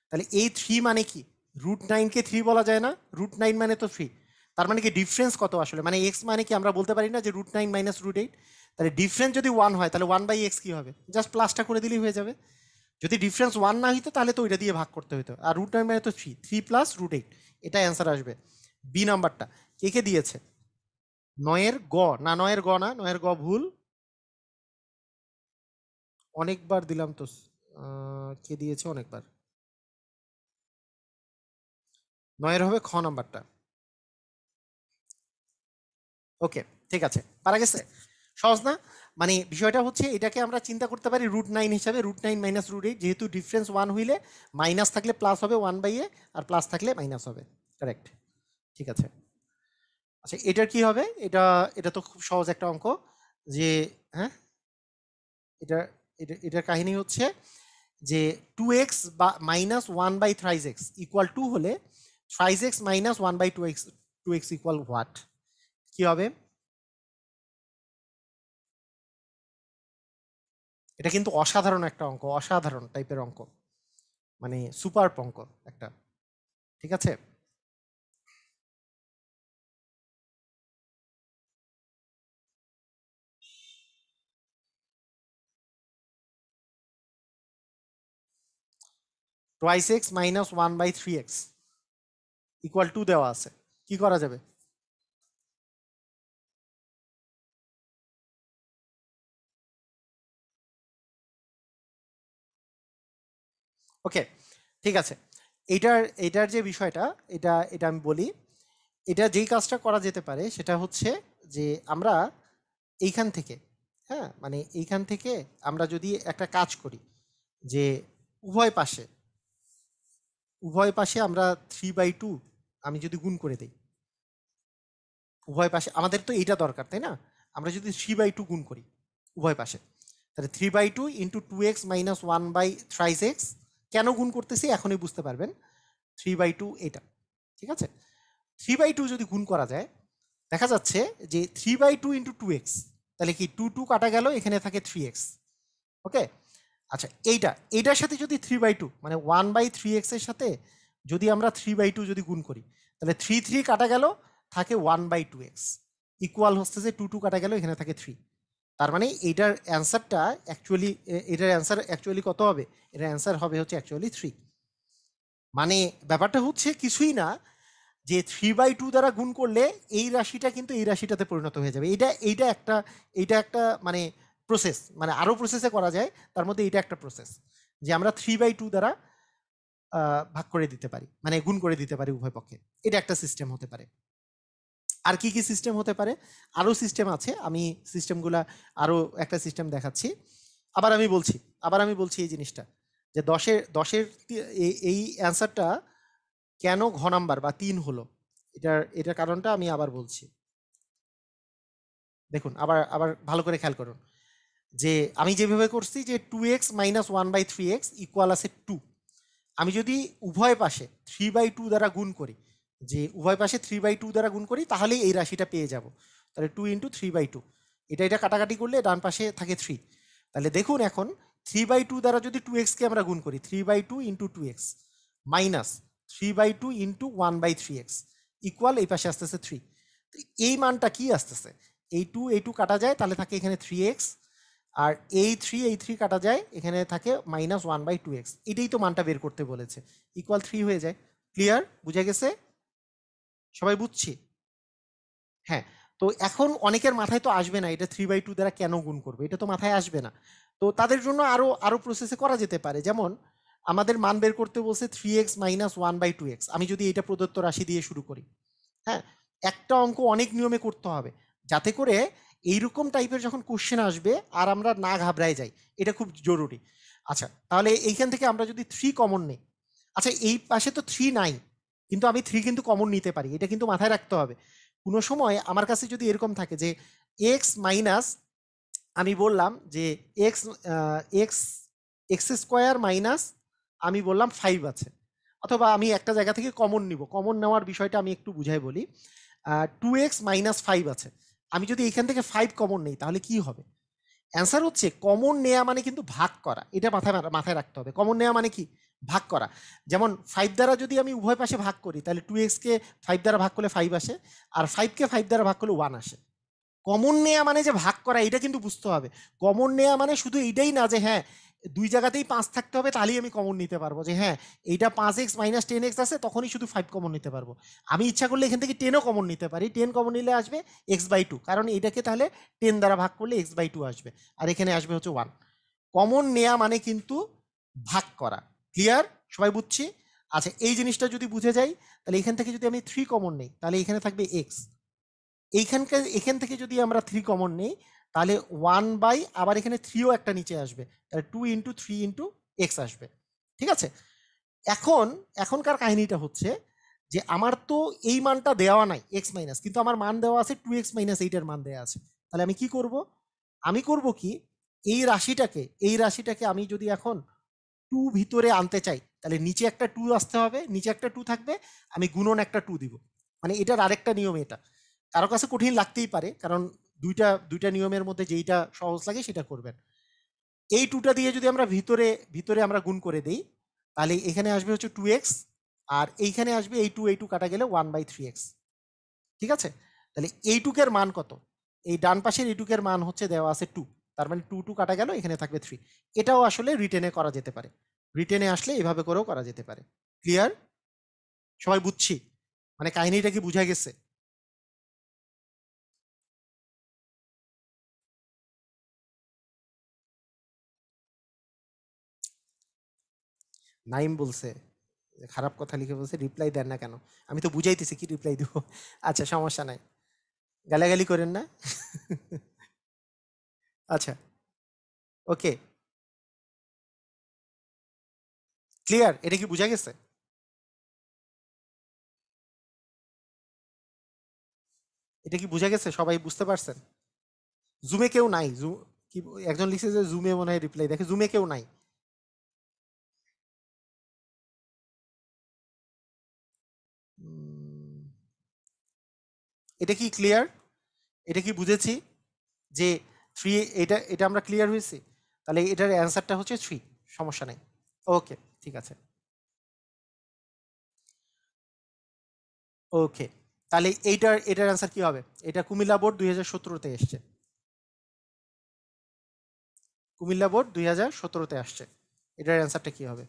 তাহলে এই 3 মানে কি? √9 কে 3 বলা যায় না? √9 মানে তো 3। তার মানে কি ডিফারেন্স কত আসলে? মানে এক্স মানে কি আমরা বলতে পারি না যে √9 মাইনাস √8? তাহলে ডিফারেন্স যদি 1 হয় তাহলে 1/x কি হবে? জাস্ট প্লাসটা করে দিলেই হয়ে যাবে। যদি ডিফারেন্স 1 না হইতো তাহলে তো ওইটা দিয়ে ভাগ করতে হতো। আর √9 মানে তো 3 প্লাস √8, এটা অ্যান্সার আসবে। বি নাম্বারটা কে কে দিয়েছে? 9 এর গ না, 9 এর গ না, 9 এর গ ভুল। অনেকবার দিলাম তো। কে দিয়েছে অনেকবার? 9 এর হবে খ নাম্বারটা। ওকে ঠিক আছে, পারা গেছে। সহজ না? মানে বিষয়টা হচ্ছে এটাকে আমরা চিন্তা করতে পারি √9 হিসাবে, √9 মাইনাস √8, যেহেতু ডিফারেন্স 1 হইলে মাইনাস থাকলে প্লাস হবে 1/a, আর প্লাস থাকলে মাইনাস হবে। কারেক্ট, ঠিক আছে। আচ্ছা এটার কি হবে? এটা এটা তো খুব সহজ একটা অঙ্ক যে, হ্যাঁ, এটা এটার কাহিনী হচ্ছে যে 2x বা মাইনাস 1/3x ইকুয়াল 2 হলে 3x minus 1/2x equal what? কি হবে? এটা কিন্তু অসাধারণ একটা অঙ্ক, অসাধারণ টাইপের অঙ্ক, মানে সুপার অঙ্ক একটা, ঠিক আছে। Twice x minus 1/3x equal 2 দেওয়া আছে, কি করা যাবে? ওকে ঠিক আছে, এটার এটার যে বিষয়টা, এটা এটা আমি বলি। এটা যেই কাজটা করা যেতে পারে সেটা হচ্ছে যে আমরা এইখান থেকে, হ্যাঁ, মানে এইখান থেকে আমরা যদি একটা কাজ করি যে উভয় পাশে উভয় পাশে আমরা 3/2 আমি যদি গুণ করে দিই, উভয় পাশে আমাদের তো এইটা দরকার তাই না? আমরা যদি 3/2 গুণ করি উভয় পাশে, তাহলে 3/2 ইন্টু 2x মাইনাস 1/3x, কেন গুণ করতেছি এখনই বুঝতে পারবেন। 3/2 এটা, ঠিক আছে। 3/2 যদি গুণ করা যায়, দেখা যাচ্ছে যে 3/2 ইন্টু 2x, তাহলে কি 2 কাটা গেল, এখানে থাকে 3x। ওকে, আচ্ছা এইটার সাথে যদি 3/2 মানে 1/3x এর সাথে যদি আমরা 3/2 যদি গুণ করি, তাহলে 3 কাটা গেল, থাকে 1/2x ইকুয়াল হচ্ছে যে 2 কাটা গেল, এখানে থাকে 3। তার মানে এইটার অ্যান্সারটা অ্যাকচুয়ালি, এটার অ্যান্সার অ্যাকচুয়ালি কত হবে? এটার অ্যান্সার হবে হচ্ছে অ্যাকচুয়ালি 3। মানে ব্যাপারটা হচ্ছে কিছুই না, যে 3/2 দ্বারা গুণ করলে এই রাশিটা কিন্তু এই রাশিটাতে পরিণত হয়ে যাবে। এইটা একটা মানে প্রসেস, মানে আরও প্রসেসে করা যায়, তার মধ্যে এটা একটা প্রসেস যে আমরা 3/2 দ্বারা ভাগ করে দিতে পারি, মানে গুণ করে দিতে পারি উভয় পক্ষে। এটা একটা সিস্টেম হতে পারে। আর কি কি সিস্টেম হতে পারে? আরও সিস্টেম আছে, আমি সিস্টেমগুলা আরও একটা সিস্টেম দেখাচ্ছি। আবার আমি বলছি এই জিনিসটা, যে দশের এই অ্যান্সারটা কেন ঘ নাম্বার বা 3 হলো, এটার কারণটা আমি আবার বলছি। দেখুন, আবার আবার ভালো করে খেয়াল করুন, যে আমি যেভাবে করছি যে 2x মাইনাস 1/3x ইকুয়াল আছে 2, আমি যদি উভয় পাশে 3/2 দ্বারা গুণ করি, যে উভয় পাশে 3/2 দ্বারা গুণ করি, তাহলেই এই রাশিটা পেয়ে যাব। তাহলে 2 ইন্টু 3/2, এটা কাটাকাটি করলে ডান পাশে থাকে 3। তাহলে দেখুন এখন 3/2 দ্বারা যদি 2x-কে আমরা গুণ করি, 3/2 into 2x minus 3/2 into 1/3x equal এই পাশে আসতেছে 3। এই মানটা কি আসতেছে? এই টু কাটা যায়, তাহলে থাকে এখানে 3x, আর এই থ্রি কাটা যায়, এখানে থাকে মাইনাস 1/2x। এটাই তো মানটা বের করতে বলেছে, ইকুয়াল 3 হয়ে যায়। ক্লিয়ার? বুঝে গেছে? সবাই বুঝছি? হ্যাঁ। তো এখন অনেকের মাথায় তো আসবে না এটা 3/2 দ্বারা কেন গুণ করবে, এটা তো মাথায় আসবে না। তো তাদের জন্য আরো আরো প্রসেসে করা যেতে পারে, যেমন আমাদের মান বের করতে বলছে 3x মাইনাস 1/2x, আমি যদি এটা প্রদত্ত রাশি দিয়ে শুরু করি, হ্যাঁ, একটা অঙ্ক অনেক নিয়মে করতে হবে, যাতে করে এইরকম টাইপের যখন কোশ্চেন আসবে আর আমরা না ঘাবড়ায় যাই, এটা খুব জরুরি। আচ্ছা তাহলে এইখান থেকে আমরা যদি 3 কমন নেই, আচ্ছা এই পাশে তো 3 নাই, কিন্তু আমি 3 কিন্তু কমন নিতে পারি, এটা কিন্তু মাথায় রাখতে হবে। কোনো সময় আমার কাছে যদি এরকম থাকে যে এক্স মাইনাস, আমি বললাম যে x x x square minus, আমি বললাম 5 আছে, অথবা আমি একটা জায়গা থেকে কমন নিব, কমন নেওয়ার বিষয়টা আমি একটু বুঝাই বলি। 2x মাইনাস 5 আছে, আমি যদি এখান থেকে 5 কমন নেই তাহলে কি হবে? অ্যান্সার হচ্ছে কমন নেয়া মানে কিন্তু ভাগ করা। এটা মাথায় রাখতে হবে। কমন নেয়া মানে কি? ভাগ করা। যেমন 5 দ্বারা যদি আমি উভয় পাশে ভাগ করি তাহলে 2x কে 5 দ্বারা ভাগ করলে 5 আসে, আর 5 কে 5 দ্বারা ভাগ করলে 1 আসে। কমন নেয়া মানে যে ভাগ করা, এটা কিন্তু বুঝতে হবে। কমন নেয়া মানে শুধু এইটাই না যে হ্যাঁ দুই জায়গাতেই 5 থাকতে হবে তাহলেই আমি কমন নিতে পারবো, যে হ্যাঁ এইটা 5x মাইনাস 10x আছে তখনই শুধু 5 কমন নিতে পারবো। আমি ইচ্ছা করলে এখান থেকে 10ও কমন নিতে পারি। 10 কমন নিলে আসবে x/2, কারণ এটাকে তাহলে 10 দ্বারা ভাগ করলে x/2 আসবে, আর এখানে আসবে হচ্ছে 1। কমন নেয়া মানে কিন্তু ভাগ করা। ক্লিয়ার? সবাই বুঝছি? আচ্ছা, এই জিনিসটা যদি বুঝে যাই তাহলে এখান থেকে যদি আমি 3 কমন নেই তাহলে এখানে থাকবে x। এখান থেকে যদি আমরা 3 কমন নেই তাহলে 1 বাই, আবার এখানে 3ও একটা নিচে আসবে, তাহলে 2 ইন্টু 3 ইন্টু এক্স আসবে। ঠিক আছে? এখনকার কাহিনীটা হচ্ছে যে আমার তো এই মানটা দেওয়া নাই এক্স মাইনাস, কিন্তু আমার মান দেওয়া আছে 2x-8 এর মান দেওয়া আছে। তাহলে আমি কি করব? আমি করব কি, এই রাশিটাকে আমি যদি এখন 2 ভিতরে আনতে চাই তাহলে নিচে একটা 2 আসতে হবে, নিচে একটা 2 থাকবে, আমি গুণন একটা 2 দিব। মানে এটার আরেকটা নিয়ম এটা। কারো কাছে কঠিন লাগতেই পারে, কারণ দুইটা নিয়মের মধ্যে যেইটা সহজ লাগে সেটা করবেন। এই 2টা দিয়ে যদি আমরা ভিতরে ভিতরে আমরা গুণ করে দেই তাহলে এখানে আসবে হচ্ছে 2x, আর এইখানে আসবে এই 2 কাটা গেলে 1/3x। ঠিক আছে? তাহলে এইটুকের মান কত? এই ডান পাশের এইটুকের মান হচ্ছে দেওয়া আছে 2, তার মানে 2 কাটা গেল, এখানে থাকবে 3। এটাও আসলে রিটেনে করা যেতে পারে, রিটেনে আসলে এভাবে করেও করা যেতে পারে। ক্লিয়ার? সবাই বুঝছি? মানে কাহিনীটা কি বুঝা গেছে? নাইম বলছে খারাপ কথা লিখে বলছে রিপ্লাই দেন না কেন? আমি তো বুঝাইতেছি কি রিপ্লাই দিব। আচ্ছা, সমস্যা নাই, গালাগালি করেন না। আচ্ছা, ওকে, ক্লিয়ার? এটা কি বুঝা গেছে? এটা কি বুঝা গেছে? সবাই বুঝতে পারছেন? জুমে কেউ নাই? কি একজন লিখছে যে জুমে মনে হয় রিপ্লাই দেখে, জুমে কেউ নাই। এটা কি ক্লিয়ার? এটা কি বুঝেছি যে 3, এটা এটা আমরা ক্লিয়ার হয়েছি? তাহলে এটার অ্যান্সারটা হচ্ছে 3, সমস্যা নেই। ওকে, ঠিক আছে। ওকে, তাহলে এটার অ্যান্সার কি হবে? এটা কুমিল্লা বোর্ড 2017-তে এসছে। কুমিল্লা বোর্ড 2017-তে আসছে। এটার অ্যান্সারটা কি হবে?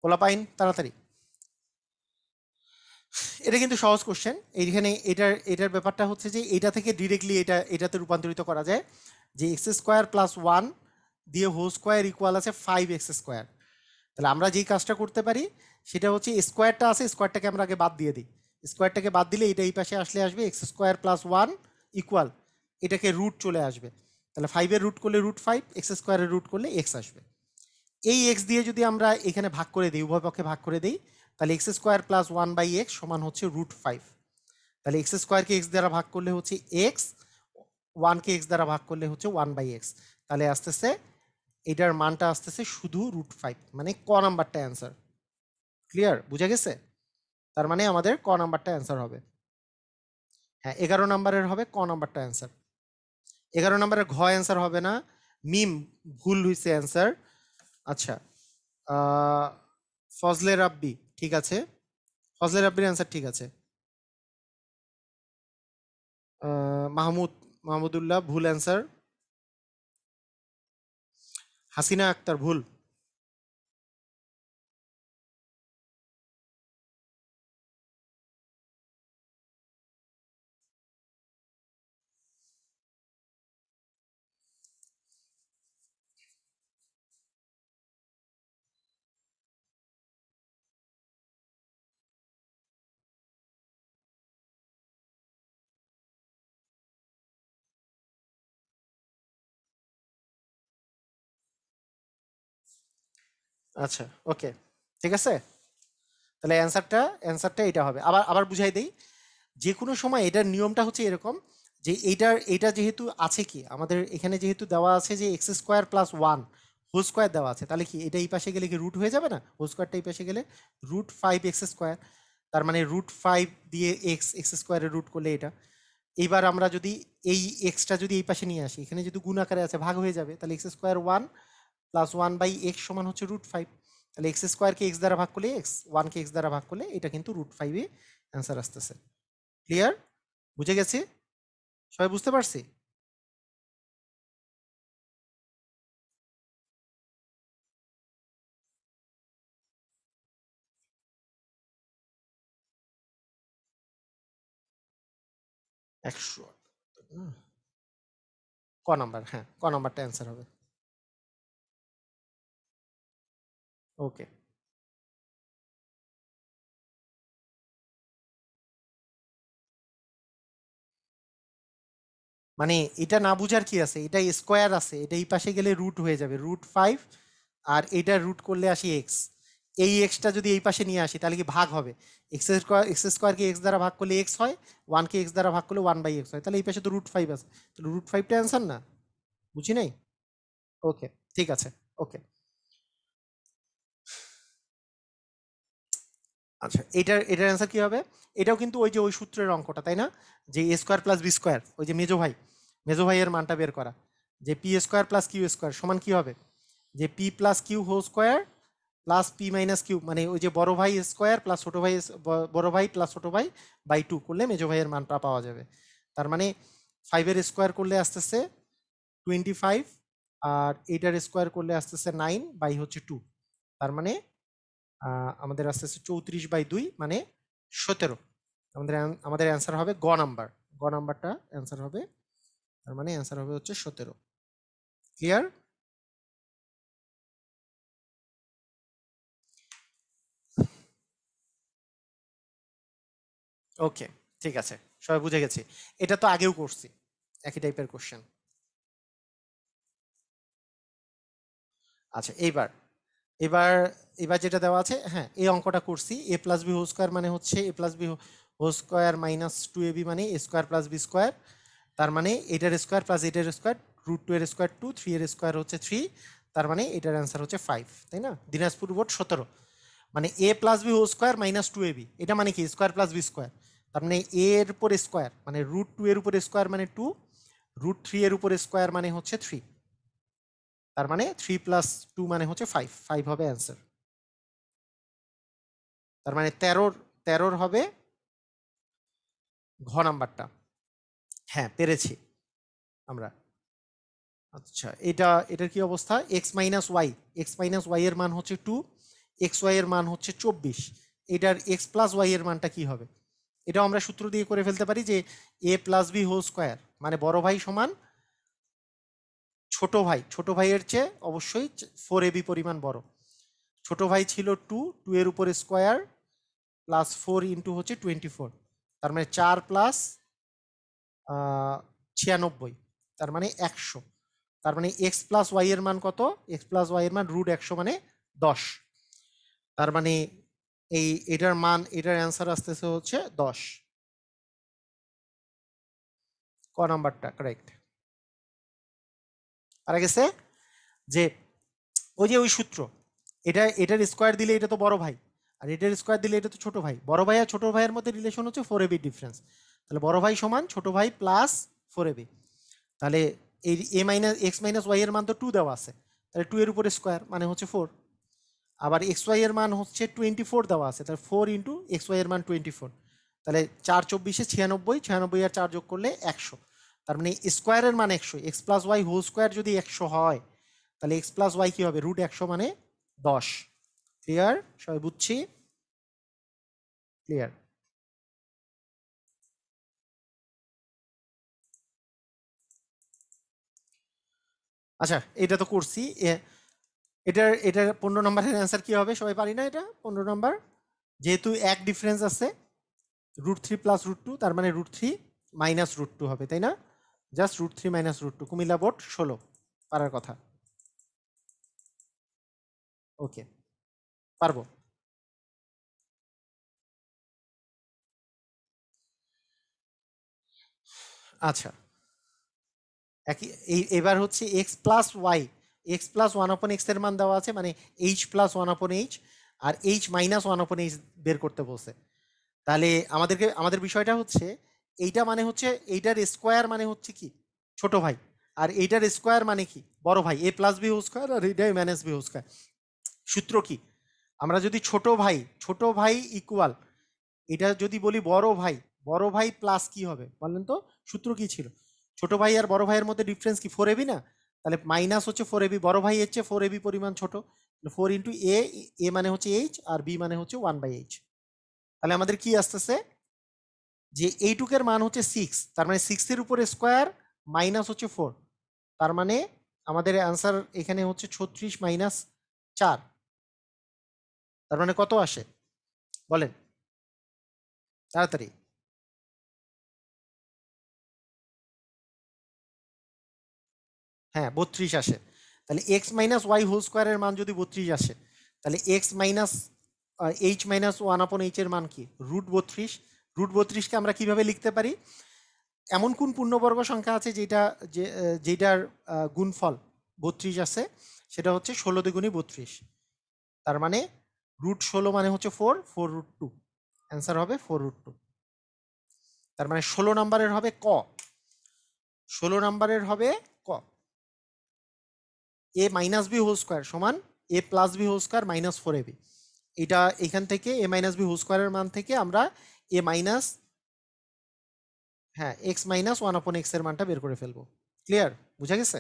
পোলাপাইন তাড়াতাড়ি। এটা কিন্তু সহজ কোশ্চেন। এইখানে এটার ব্যাপারটা হচ্ছে যে এটা থেকে ডিরেক্টলি এটাতে রূপান্তরিত করা যায় যে x² + 1 দিয়ে হোল স্কোয়ার ইকুয়াল আছে 5x²। তাহলে আমরা যেই কাজটা করতে পারি সেটা হচ্ছে স্কোয়ারটা আছে, স্কোয়ারটাকে আমরা আগে বাদ দিয়ে দিই। স্কোয়ারটাকে বাদ দিলে এটা এই পাশে আসলে আসবে x² + 1 ইকুয়াল, এটাকে রুট চলে আসবে। তাহলে 5-এর রুট করলে √5, x² রুট করলে x আসবে। এই x দিয়ে যদি আমরা এখানে ভাগ করে দিই, উভয় পক্ষে ভাগ করে দিই, তাহলে x² + 1/x সমান হচ্ছে √5। তাহলে x² কে x দ্বারা ভাগ করলে হচ্ছে x, 1 কে x দ্বারা ভাগ করলে হচ্ছে 1/x। তাহলে আসতেছে এটার মানটা আসতেছে শুধু √5, মানে ক নাম্বারটা অ্যান্সার। ক্লিয়ার? বুঝা গেছে? তার মানে আমাদের ক নাম্বারটা অ্যান্সার হবে। হ্যাঁ, 11 নাম্বারের হবে ক নাম্বারটা অ্যান্সার। 11 নাম্বারের ঘ অ্যান্সার হবে না, মিম ভুল হয়েছে অ্যান্সার। আচ্ছা, ফজলে রাব্বি ঠিক আছে, ফজলে রাব্বির অ্যান্সার ঠিক আছে। মাহমুদুল্লাহ ভুল অ্যান্সার। হাসিনা আক্তার ভুল। আচ্ছা, ওকে, ঠিক আছে। তাহলে অ্যান্সারটা এটা হবে। আবার আবার বুঝাই দেই, যে কোনো সময় এটার নিয়মটা হচ্ছে এরকম যে এইটা যেহেতু আছে কি আমাদের এখানে যেহেতু দেওয়া আছে যে x² + 1 হোল স্কোয়ার দেওয়া আছে, তাহলে কি এটা এই পাশে গেলে কি রুট হয়ে যাবে না? হোল স্কোয়ারটা এই পাশে গেলে √5x², তার মানে √5 দিয়ে এক্স স্কোয়ারে রুট করলে এটা। এইবার আমরা যদি এই এক্সটা যদি এই পাশে নিয়ে আসি, এখানে যদি গুণ আকারে আছে ভাগ হয়ে যাবে, তাহলে x² 1 প্লাস 1/x সমান হচ্ছে √5। তাহলে x² কে x দ্বারা ভাগ করলে এক্স, 1 কে x দ্বারা ভাগ করলে এটা কিন্তু √5-এ অ্যান্সার আসতেছে। ক্লিয়ার? বুঝে গেছি? সবাই বুঝতে পারছি? একশো। ক নাম্বার? হ্যাঁ, ক নাম্বারটা অ্যান্সার হবে। ওকে। মানে এটা না বুঝার কি আছে, এটা স্কোয়ার আছে, এটা এই পাশে গেলে রুট হয়ে যাবে √5, আর এটা রুট করলে আসি এক্স। এই এক্সটা যদি এই পাশে নিয়ে আসি তাহলে কি ভাগ হবে, এক্স স্কোয়ারকে এক্স দ্বারা ভাগ করলে এক্স হয়, 1 কে এক্স দ্বারা ভাগ করলে 1/x হয়, তাহলে এই পাশে তো √5 আছে, তাহলে √5টা অ্যান্সার না? বুঝি নাই? ওকে, ঠিক আছে। ওকে, আচ্ছা, এটার অ্যান্সার কি হবে? এটাও কিন্তু ওই যে ওই সূত্রের অঙ্কটা, তাই না? যে a² + b², ওই যে মেজো ভাইয়ের মানটা বের করা, যে p² + q² সমান কি হবে, যে p+q² +p-q, মানে ওই যে বড় ভাই স্কোয়ার প্লাস ছোট ভাই বড় ভাই প্লাস ছোট ভাই বাই 2 করলে মেজো ভাইয়ের মানটা পাওয়া যাবে। তার মানে 5-এর স্কোয়ার করলে আসতেছে 25, আর 8-এর স্কোয়ার করলে আসতেছে 9 বাই হচ্ছে 2। তার মানে আমাদের আসতেছে 34/2 মানে 17। আমাদের অ্যান্সার হবে গ নাম্বার। গ নাম্বারটা অ্যান্সার হবে, তার মানে অ্যান্সার হবে হচ্ছে 17। ক্লিয়ার? ওকে, ঠিক আছে, সবাই বুঝে গেছি। এটা তো আগেও করছি, একই টাইপের কোশ্চেন। আচ্ছা, এবার এবার যেটা দেওয়া আছে, হ্যাঁ এই অঙ্কটা করছি, a+b² মানে হচ্ছে a+b² - 2ab মানে a²+b², তার মানে এটার স্কোয়ার প্লাস এটার স্কোয়ার, √2 এর স্কোয়ার 2, 3 এর স্কোয়ার হচ্ছে 3, তার মানে এটার অ্যান্সার হচ্ছে 5, তাই না? দিনাজপুর বোর্ড 17। মানে a+b² - 2ab, এটা মানে কি a²+b², তার মানে a এর উপর স্কোয়ার মানে √2 এর উপর স্কোয়ার মানে 2, √3 এর উপর স্কোয়ার মানে হচ্ছে 3, তার মানে 3 + 2 মানে হচ্ছে 5, 5 হবে অ্যান্সার। তার মানে 13 হবে ঘ নাম্বারটা। হ্যাঁ, পেরেছি আমরা। আচ্ছা, এটার কি অবস্থা? এক্স মাইনাস ওয়াই এর মান হচ্ছে 2, xy এর মান হচ্ছে 24, এটার x+y এর মানটা কি হবে? এটাও আমরা সূত্র দিয়ে করে ফেলতে পারি, যে a+b² মানে বড় ভাই সমান ছোট ভাইয়ের চেয়ে অবশ্যই 4ab পরিমাণ বড়। ছোট ভাই ছিল 2, 2 এর উপর স্কোয়ার প্লাস 4 ইন্টু হচ্ছে 24, তার মানে 4 প্লাস 96, তার মানে 100। তার মানে x+y এর মান কত? x+y এর মান √100 মানে 10। তার মানে এটার অ্যান্সার আসতেছে হচ্ছে 10। ক নাম্বারটা কারেক্ট। আর গেছে যে ওই যে ওই সূত্র, এটার স্কোয়ার দিলে এটা তো বড় ভাই, আর এটার স্কোয়ার দিলে এটা তো ছোট ভাই। বড় ভাই আর ছোট ভাইয়ের মধ্যে রিলেশন হচ্ছে 4ab ডিফারেন্স, তাহলে বড় ভাই সমান ছোট ভাই প্লাস 4ab। তাহলে এই x-y এর মান তো 2 দেওয়া আছে, তাহলে 2 এর উপরে স্কোয়ার মানে হচ্ছে 4। আবার xy এর মান হচ্ছে 24 দেওয়া আছে, তাহলে 4 ইন্টু xy এর মান 24, তাহলে 4×24 = 96, 96 আর 4 যোগ করলে 100। তার মানে স্কোয়ারের মান 100, x+y হোল স্কোয়ার যদি 100 হয়, তাহলে x+y কি হবে? √100 মানে 10। ক্লিয়ার? সবাই বুঝছি? ক্লিয়ার? আচ্ছা, এটা তো করছি। এটার 15 নম্বরের অ্যান্সার কি হবে? সবাই পারি না এটা? 15 নম্বর, যেহেতু এক ডিফারেন্স আছে √3 + √2, তার মানে √3 - √2 হবে, তাই না? জাস্ট √3 - √2। কুমিল্লা বোর্ড 16 পারার কথা। ওকে, পারবো। আচ্ছা, একই এবার হচ্ছে x+y, X plus one upon X এর মান দেওয়া আছে, মানে H plus one upon H আর H minus one upon H বের করতে বলছে। তাহলে আমাদের বিষয়টা হচ্ছে এইটা মানে হচ্ছে এইটার স্কোয়ার মানে হচ্ছে কি ছোট ভাই, আর এইটার স্কোয়ার মানে কি বড় ভাই, এ প্লাস বি হোল স্কোয়ার আর এইটা মাইনাস বি হোল স্কোয়ার। সূত্র কি, আমরা যদি ছোট ভাই ইকুয়াল, এটা যদি বলি বড় ভাই প্লাস কি হবে বলেন তো, সূত্র কি ছিল, ছোট ভাই আর বড় ভাইয়ের মধ্যে ডিফারেন্স কি 4ab না, তাহলে মাইনাস হচ্ছে 4ab, বড় ভাই হচ্ছে 4ab পরিমাণ ছোট, 4 ইন্টু এ মানে হচ্ছে এইচ আর বি মানে হচ্ছে 1/h। তাহলে আমাদের কি আসতেছে যে এইটুকের মান হচ্ছে 6, তার মানে 6 এর উপরে স্কোয়ার মাইনাস হচ্ছে 4, তার মানে আমাদের অ্যান্সার এখানে হচ্ছে 36 মাইনাস 4, তার মানে কত আসে বলেন তাড়াতাড়ি। হ্যাঁ 32 আসে। তাহলে এক্স মাইনাস ওয়াই হোল স্কোয়ারের মান যদি 32 আসে, তাহলে x minus H minus one upon H এর মান কি √32। √32কে আমরা কিভাবে লিখতে পারি, এমন কোন পূর্ণবর্গ সংখ্যা আছে যেটার গুণফল 32 আছে, সেটা হচ্ছে 16×2 = 32, তার মানে √16 মানে হচ্ছে 4 √2, অ্যান্সার হবে 4 √2। তার মানে 16 নম্বরের হবে ক, 16 নম্বরের হবে ক, A minus B whole square সমান A plus B whole square minus 4ab। এটা এখান থেকে এ মাইনাস বি হোল স্কোয়ারের মান থেকে আমরা এ মাইনাস, হ্যাঁ x minus one upon X এর মানটা বের করে ফেলবো। ক্লিয়ার, বুঝা গেছে?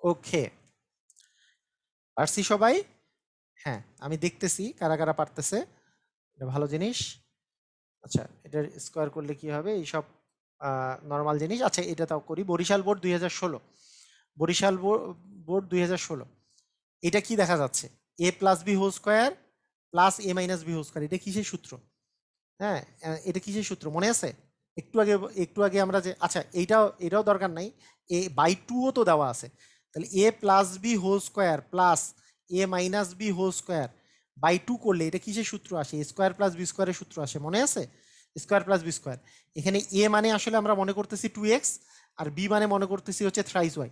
ওকে, পারছি সবাই? হ্যাঁ আমি দেখতেছি কারা কারা পারতেছে, এটা ভালো জিনিস। আচ্ছা এটার স্কোয়ার করলে কি হবে, এইসব নর্মাল জিনিস। আচ্ছা এটা তাও করি, বরিশাল বোর্ড 2016, বরিশাল বোর্ড 2016, এটা কি দেখা যাচ্ছে, A plus B whole square plus A minus B whole square, এটা কিসের সূত্র? হ্যাঁ এটা কিসের সূত্র মনে আছে? একটু আগে আমরা যে, আচ্ছা এটাও দরকার নাই, এ/2ও তো দেওয়া আছে, তাহলে A plus B whole square plus A minus B whole square by 2 করলে এটা কিসের সূত্র আসে, এ স্কোয়ার প্লাস বি স্কোয়ারের সূত্র আসে, মনে আছে? স্কোয়ার প্লাস বি স্কোয়ার, এখানে এ মানে আসলে আমরা মনে করতেছি 2x আর বি মানে মনে করতেছি হচ্ছে থ্রাইস ওয়াই,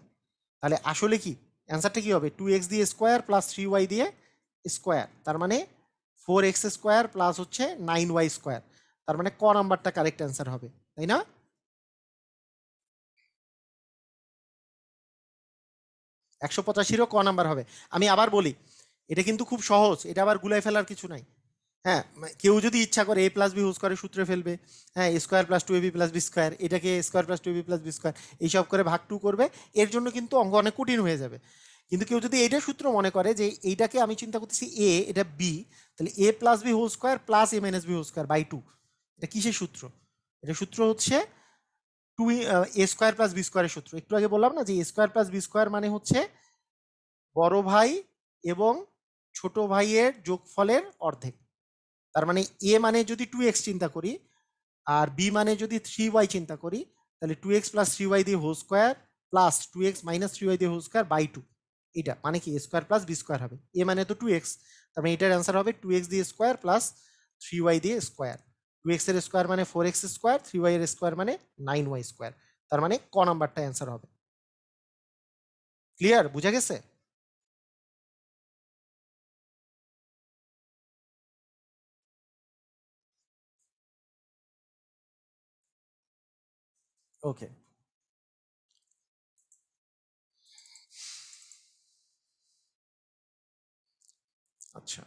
তাহলে আসলে কি অ্যান্সারটা কি হবে, 2x দিয়ে স্কোয়ার প্লাস 3y দিয়ে স্কোয়ার, তার মানে 4x স্কোয়ার প্লাস হচ্ছে 9y স্কোয়ার, তার মানে ক নাম্বারটা কারেক্ট অ্যান্সার হবে, তাই না? 185-ও ক নাম্বার হবে। আমি আবার বলি, এটা কিন্তু খুব সহজ, এটা আবার গুলাই ফেলার কিছু নাই। হ্যাঁ কেউ যদি ইচ্ছা করে এ প্লাস বি হোল স্কোয়ারের সূত্রে ফেলবে, হ্যাঁ A square plus 2ab plus B square, এটাকে square plus 2ab plus B square এইসব করে ভাগ 2 করবে, এর জন্য কিন্তু অঙ্ক অনেক কঠিন হয়ে যাবে। কিন্তু কেউ যদি এইটা সূত্র মনে করে যে এইটাকে আমি চিন্তা করতেছি এ, এটা বি, তাহলে A plus B whole square plus A minus B whole square by 2, এটা কিসের সূত্র? এটা সূত্র হচ্ছে two A square plus B স্কোয়ারের সূত্র। একটু আগে বললাম না যে A square plus B square মানে হচ্ছে বড় ভাই এবং ছোট ভাইয়ের যোগফলের অর্ধেক, তার মানে এ মানে যদি 2x চিন্তা করি আর বি মানে যদি 3y চিন্তা করি, তাহলে 2x প্লাস 3y দিয়ে whole square plus 2x minus 3y দিয়ে হোল স্কোয়ার বাই 2, এটা মানে কি এ স্কোয়ার প্লাস বি স্কোয়ার হবে, এ মানে তো 2x, তার মানে এটার অ্যান্সার হবে 2x দিয়ে স্কোয়ার প্লাস 3y দিয়ে স্কোয়ার, 2x এর স্কোয়ার মানে 4x স্কোয়ার, 3y এর স্কোয়ার মানে 9y স্কোয়ার, তার মানে ক নাম্বারটা অ্যান্সার হবে। ক্লিয়ার, বুঝা গেছে? ওকে আচ্ছা,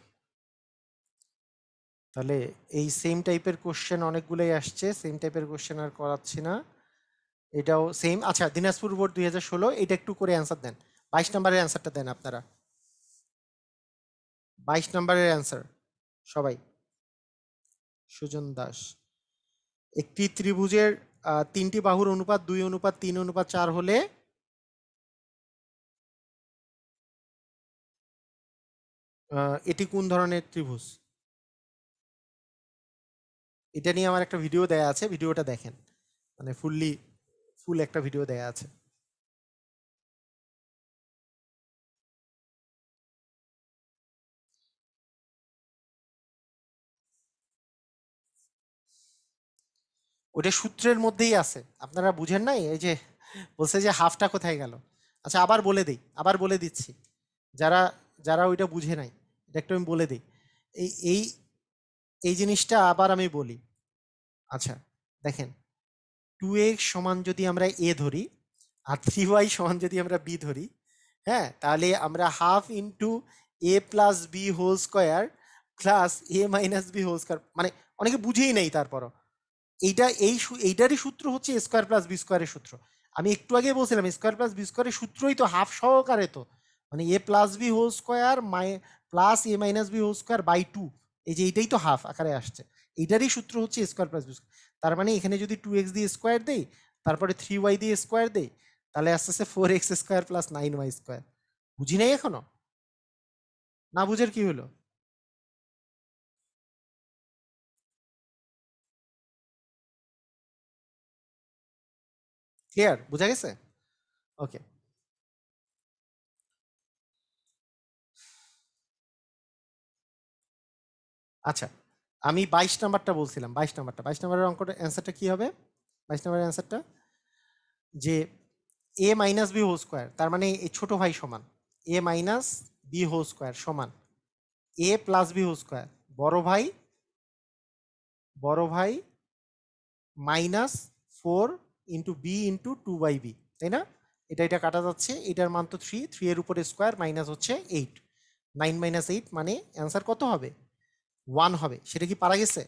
তাহলে এই সেম টাইপের কোশ্চেন অনেকগুলোই আসছে, সেম টাইপের কোশ্চেন আর করাচ্ছি না, এটাও সেম। আচ্ছা দিনাজপুর বোর্ড 2016, এটা একটু করে অ্যান্সার দেন, 22 নম্বরের অ্যান্সারটা দেন আপনারা, 22 নম্বরের অ্যান্সার সবাই। সুজন দাস, একটি ত্রিভুজের 3টি বাহুর অনুপাত 2:3:4 হলে এটি কোন ধরনের ত্রিভুজ? এটা নিয়ে আমার একটা ভিডিও দেয়া আছে, ভিডিওটা দেখেন, মানে ফুল একটা ভিডিও দেয়া আছে। ওটা সূত্রের মধ্যেই আছে, আপনারা বুঝেন নাই? এই যে বলছে যে হাফটা কোথায় গেল। আচ্ছা আবার বলে দিই, আবার বলে দিচ্ছি, যারা যারা ওইটা বুঝে নাই এটা একটু আমি বলে দিই। এই এই এই জিনিসটা আবার আমি বলি। আচ্ছা দেখেন, 2x সমান যদি আমরা এ ধরি আর 3y সমান যদি আমরা বি ধরি, হ্যাঁ, তাহলে আমরা half into A plus B whole square plus A minus B whole square, মানে অনেকে বুঝেই নেই তারপরও। এইটা এইটারই সূত্র হচ্ছে এ স্কোয়ার প্লাস বি স্কোয়ারের সূত্র। আমি একটু আগে বলছিলাম স্কোয়ার প্লাস বি স্কোয়ারের সূত্রই তো হাফ সহকারে, তো মানে A plus B whole square plus A minus B whole square by two, এই যে এইটাই তো হাফ আকারে আসছে। এইটারই সূত্র হচ্ছে স্কোয়ার প্লাস বি স্কোয়ার। তার মানে এখানে যদি 2x দিয়ে স্কোয়ার দেই, তারপরে 3y দিয়ে স্কোয়ার দেই, তাহলে আস্তে আস্তে 4x square plus 9y square. বুঝি নাই এখনো? না বুঝের কি হলো? ক্লিয়ার? বুঝা গেছে? ওকে। আচ্ছা, আমি 22 নাম্বারটা বলছিলাম, 22 নাম্বারের অঙ্কটা অ্যান্সারটা কি হবে? 22 নাম্বারের অ্যান্সারটা যে A minus B whole square, তার মানে এই ছোট ভাই সমান A minus B whole square সমান A plus B whole square, বড় ভাই বড় ভাই মাইনাস 4 × b × 2/b, তাই না? এটা কাটা যাচ্ছে, এটার মান তো 3 এর উপরে স্কোয়ার মাইনাস হচ্ছে 8, 9 - 8 মানে অ্যান্সার কত হবে? 1 হবে। সেটা কি পারা গেছে?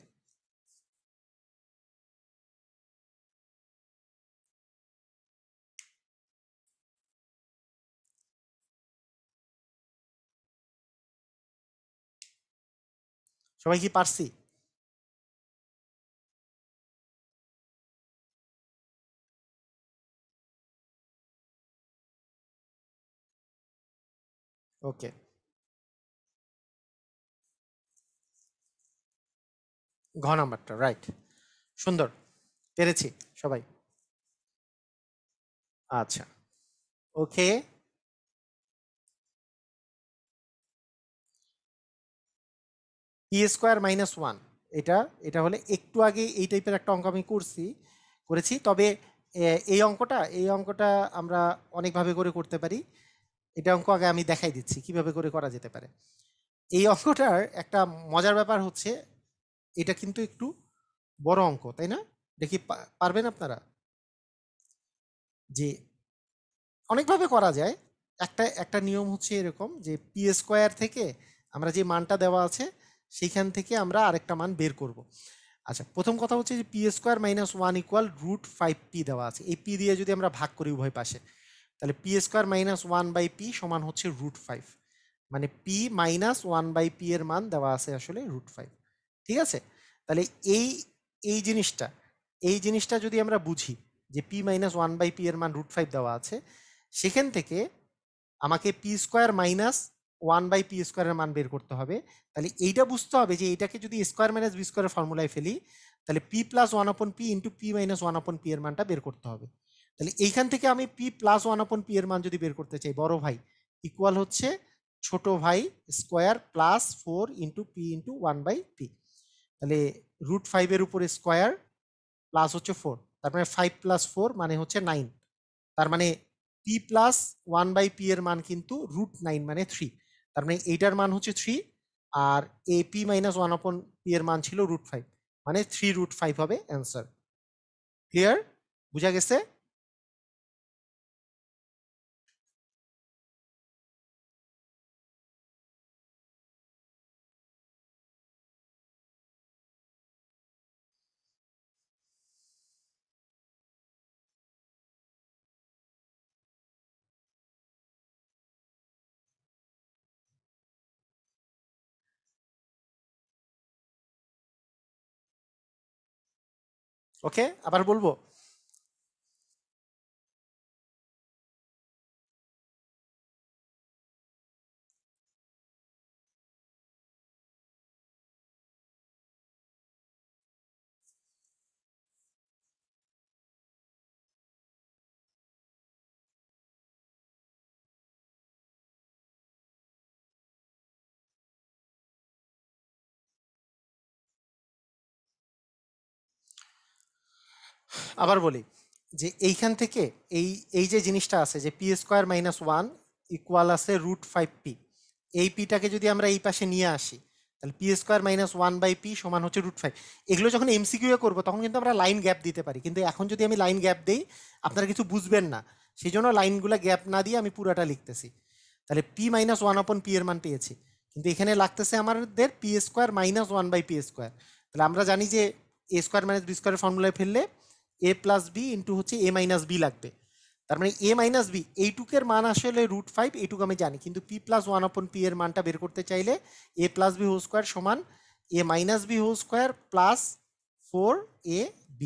সবাই কি পারছি? ওকে, ঘ নাম্বারটা রাইট। সুন্দর, পেরেছি সবাই। আচ্ছা, ওকে। পি স্কোয়ার মাইনাস ওয়ান, এটা এটা হলে একটু আগে এই টাইপের একটা অঙ্ক আমি করেছি, তবে এই অঙ্কটা আমরা অনেকভাবে করে করতে পারি। এটা অঙ্ক আগে আমি দেখাই দিচ্ছি কিভাবে করে করা যেতে পারে। এই অঙ্কটার একটা মজার ব্যাপার হচ্ছে, এটা কিন্তু একটু বড় অঙ্ক, তাই না? দেখি পারবেন আপনারা? যে অনেকভাবে করা যায়। একটা একটা নিয়ম হচ্ছে এরকম যে পি স্কোয়ার থেকে আমরা যে মানটা দেওয়া আছে সেইখান থেকে আমরা আরেকটা মান বের করব। আচ্ছা, প্রথম কথা হচ্ছে যে P square minus one equal √5p দেওয়া আছে। এই পি দিয়ে যদি আমরা ভাগ করি উভয় পাশে, তাহলে p square minus one by p সমান হচ্ছে √5, মানে p minus one by P এর মান দেওয়া আছে আসলে √5। ঠিক আছে? তাহলে এই এই জিনিসটা এই জিনিসটা যদি আমরা বুঝি যে p minus one by P এর মান √5 দেওয়া আছে, সেখান থেকে আমাকে p square minus one by p স্কোয়ারের মান বের করতে হবে। তাহলে এইটা বুঝতে হবে যে এইটাকে যদি স্কোয়ার মাইনাস বি স্কোয়ারের ফর্মুলায় ফেলি, তাহলে P plus one upon P into P minus one upon P এর মানটা বের করতে হবে। তাহলে এইখান থেকে আমি P plus one upon P এর মান যদি বের করতে চাই, বড় ভাই ইকুয়াল হচ্ছে ছোট ভাই স্কোয়ার প্লাস 4 × p × 1/p। তাহলে √5 এর উপরে স্কোয়ার প্লাস হচ্ছে 4, তার মানে 5 + 4 মানে হচ্ছে 9। তার মানে p plus one by P এর মান কিন্তু √9 মানে 3। তার মানে এইটার মান হচ্ছে 3, আর এ P minus one upon P এর মান ছিল √5, মানে 3√5 হবে অ্যান্সার। ক্লিয়ার? বুঝা গেছে? ওকে, আবার বলবো? আবার বলি যে এইখান থেকে এই এই যে জিনিসটা আছে যে P square minus one equal আছে √5p, এই পিটাকে যদি আমরা এই পাশে নিয়ে আসি তাহলে p square minus one by p সমান হচ্ছে √5। এগুলো যখন এমসিকিউ এ করবো তখন কিন্তু আমরা লাইন গ্যাপ দিতে পারি, কিন্তু এখন যদি আমি লাইন গ্যাপ দিই আপনারা কিছু বুঝবেন না, সেই জন্য লাইনগুলো গ্যাপ না দিয়ে আমি পুরাটা লিখতেছি। তাহলে p minus one upon P এর মান পেয়েছি, কিন্তু এখানে লাগতেছে আমাদের p square minus one by p square. তাহলে আমরা জানি যে এ স্কোয়ার মাইনাস বি স্কোয়ারের ফর্মুলায় ফেললে এ প্লাস বি ইন্টু হচ্ছে এ মাইনাস বি লাগবে। তার মানে এ মাইনাস বি এইটুকের মান আসলে √5, এইটুকু আমি জানি, কিন্তু P plus one upon P এর মানটা বের করতে চাইলে A plus B whole square সমান A minus B whole square plus 4ab।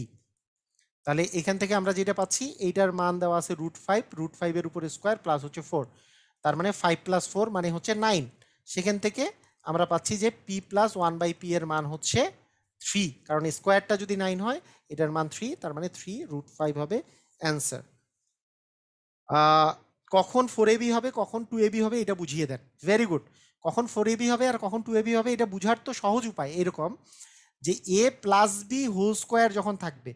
তাহলে এখান থেকে আমরা যেটা পাচ্ছি এইটার মান দেওয়া আছে √5, √5 এর উপরে স্কোয়ার প্লাস হচ্ছে 4, তার মানে 5 + 4 মানে হচ্ছে 9। সেখান থেকে আমরা পাচ্ছি যে P plus one by P এর মান হচ্ছে 3, কারণ স্কোয়ারটা যদি 9 হয় এটার মান 3, তার মানে 3√5 হবে অ্যান্সার। কখন 4ab হবে কখন 2ab হবে এটা বুঝিয়ে দেন। Very good. কখন 4ab হবে আর কখন 2ab হবে এটা বুঝার তো সহজ উপায় এরকম যে এ প্লাস বি হোল স্কোয়ার যখন থাকবে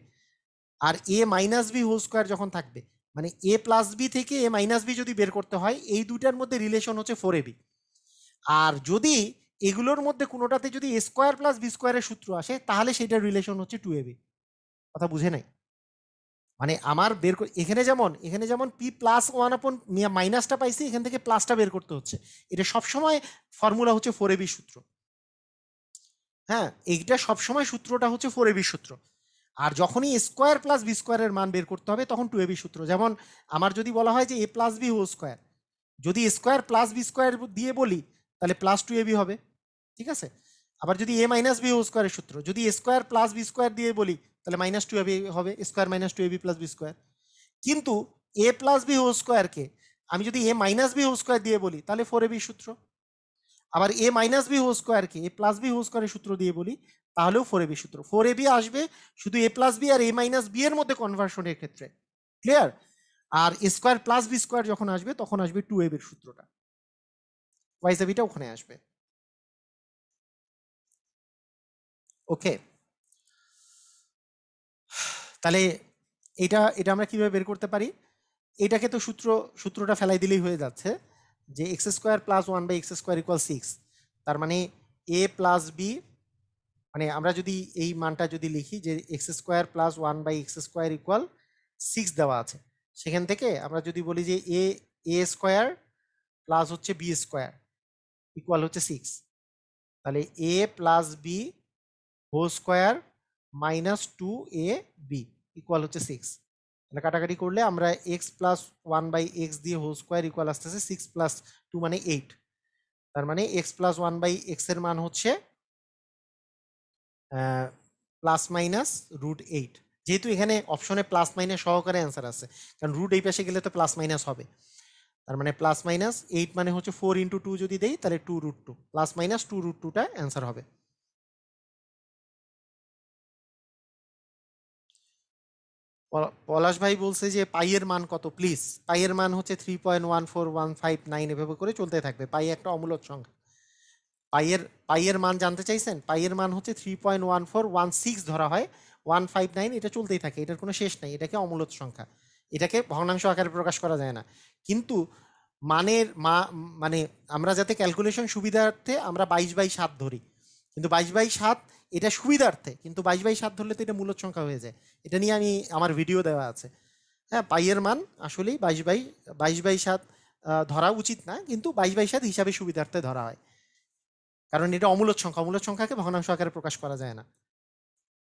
আর a minus B whole square যখন থাকবে, মানে এ প্লাস বি থেকে এ মাইনাস বি যদি বের করতে হয় এই দুটার মধ্যে রিলেশন হচ্ছে 4ab। আর যদি এগুলোর মধ্যে কোনোটাতে যদি এ স্কোয়ার প্লাস বি স্কোয়ারের সূত্র আসে তাহলে সেটার রিলেশন হচ্ছে 2ab। কথা বুঝে নাই? মানে আমার এখানে যেমন পি প্লাস ওয়ান আপন মাইনাসটা পাইছি, এখান থেকে প্লাসটা বের করতে হচ্ছে। এটা সবসময় ফর্মুলা হচ্ছে 4ab সূত্র। হ্যাঁ, এইটা সবসময় সূত্রটা হচ্ছে 4ab সূত্র। আর যখনই এ স্কোয়ার প্লাস বি স্কোয়ারের মান বের করতে হবে তখন 2ab সূত্র। যেমন আমার যদি বলা হয় যে এ প্লাস বি হোল স্কোয়ার, যদি A square plus B square দিয়ে বলি তাহলে প্লাস 2ab হবে, ঠিক আছে? আবার যদি এ মাইনাস বি হোল স্কোয়ারের সূত্র, যদি A square plus B square দিয়ে বলি তাহলে -2ab হবে, square minus 2ab plus B square. কিন্তু এ প্লাস বি হোল স্কোয়ারকে আমি যদি A minus B whole square দিয়ে বলি তাহলে 4ab সূত্র। আবার এ মাইনাস বি হোল স্কোয়ারকে এ প্লাস বি হোল স্কোয়ারের সূত্র দিয়ে বলি তাহলেও 4ab সূত্র। 4ab আসবে শুধু এ plus B R a minus B এর মধ্যে কনভার্সনের ক্ষেত্রে। ক্লিয়ার? আর স্কোয়ার প্লাস বি স্কোয়ার যখন আসবে তখন আসবে 2ab এর সূত্রটা, ওয়াইজ বিটা ওখানে আসবে। ওকে, তাহলে এটা এটা আমরা কিভাবে বের করতে পারি? এটাকে তো সূত্রটা ফেলাই দিলেই হয়ে যাচ্ছে যে x square plus one by x square equal 6। তার মানে এ প্লাস বি, মানে আমরা যদি এই মানটা যদি লিখি যে x square plus one by x square equal 6 দেওয়া আছে, সেখান থেকে আমরা যদি বলি যে এ স্কোয়ার প্লাস হচ্ছে বি স্কোয়ার ইকুয়াল হচ্ছে 6, তাহলে A plus B whole square -2ab equal হচ্ছে 6। তাহলে কাটাকাটি করলে আমরা X plus one by X দিয়ে হোল স্কোয়ার ইকুয়াল আসতেছে 6 + 2 মানে 8। তার মানে X plus one by x এর মান হচ্ছে প্লাস মাইনাস √8। যেহেতু এখানে অপশনে প্লাস মাইনাস সহকারে অ্যান্সার আছে, কারণ রুট এই পাশে গেলে তো প্লাস মাইনাস হবে। তার মানে +-8 মানে হচ্ছে 4 × 2 যদি দেই তাহলে 2√2, +-2√2টা অ্যান্সার হবে। পলাশ ভাই বলছে যে পাইয়ের মান কত প্লিজ? পাইয়ের মান হচ্ছে 3.14159, এভাবে করে চলতে থাকবে। পাই একটা অমূলক সংখ্যা। পাইয়ের মান জানতে চাইছেন? পাইয়ের মান হচ্ছে 3.1416 ধরা হয়, 159 এটা চলতেই থাকে, এটার কোনো শেষ নাই। এটাকে অমূলক সংখ্যা, এটাকে ভগ্নাংশ আকারে প্রকাশ করা যায় না। কিন্তু মানে আমরা যাতে ক্যালকুলেশন সুবিধার্থে আমরা 22/7 ধরি, কিন্তু 22/7 এটা সুবিধার্থে, কিন্তু 22/7 ধরলে তো এটা মূলদ সংখ্যা হয়ে যায়। এটা নিয়ে আমার ভিডিও দেওয়া আছে। হ্যাঁ, পাইয়ের মান আসলেই 22/7 ধরা উচিত না, কিন্তু 22/7 হিসাবে সুবিধার্থে ধরা হয়, কারণ এটা অমূলদ সংখ্যা। অমূলদ সংখ্যাকে ভগ্নাংশ আকারে প্রকাশ করা যায় না।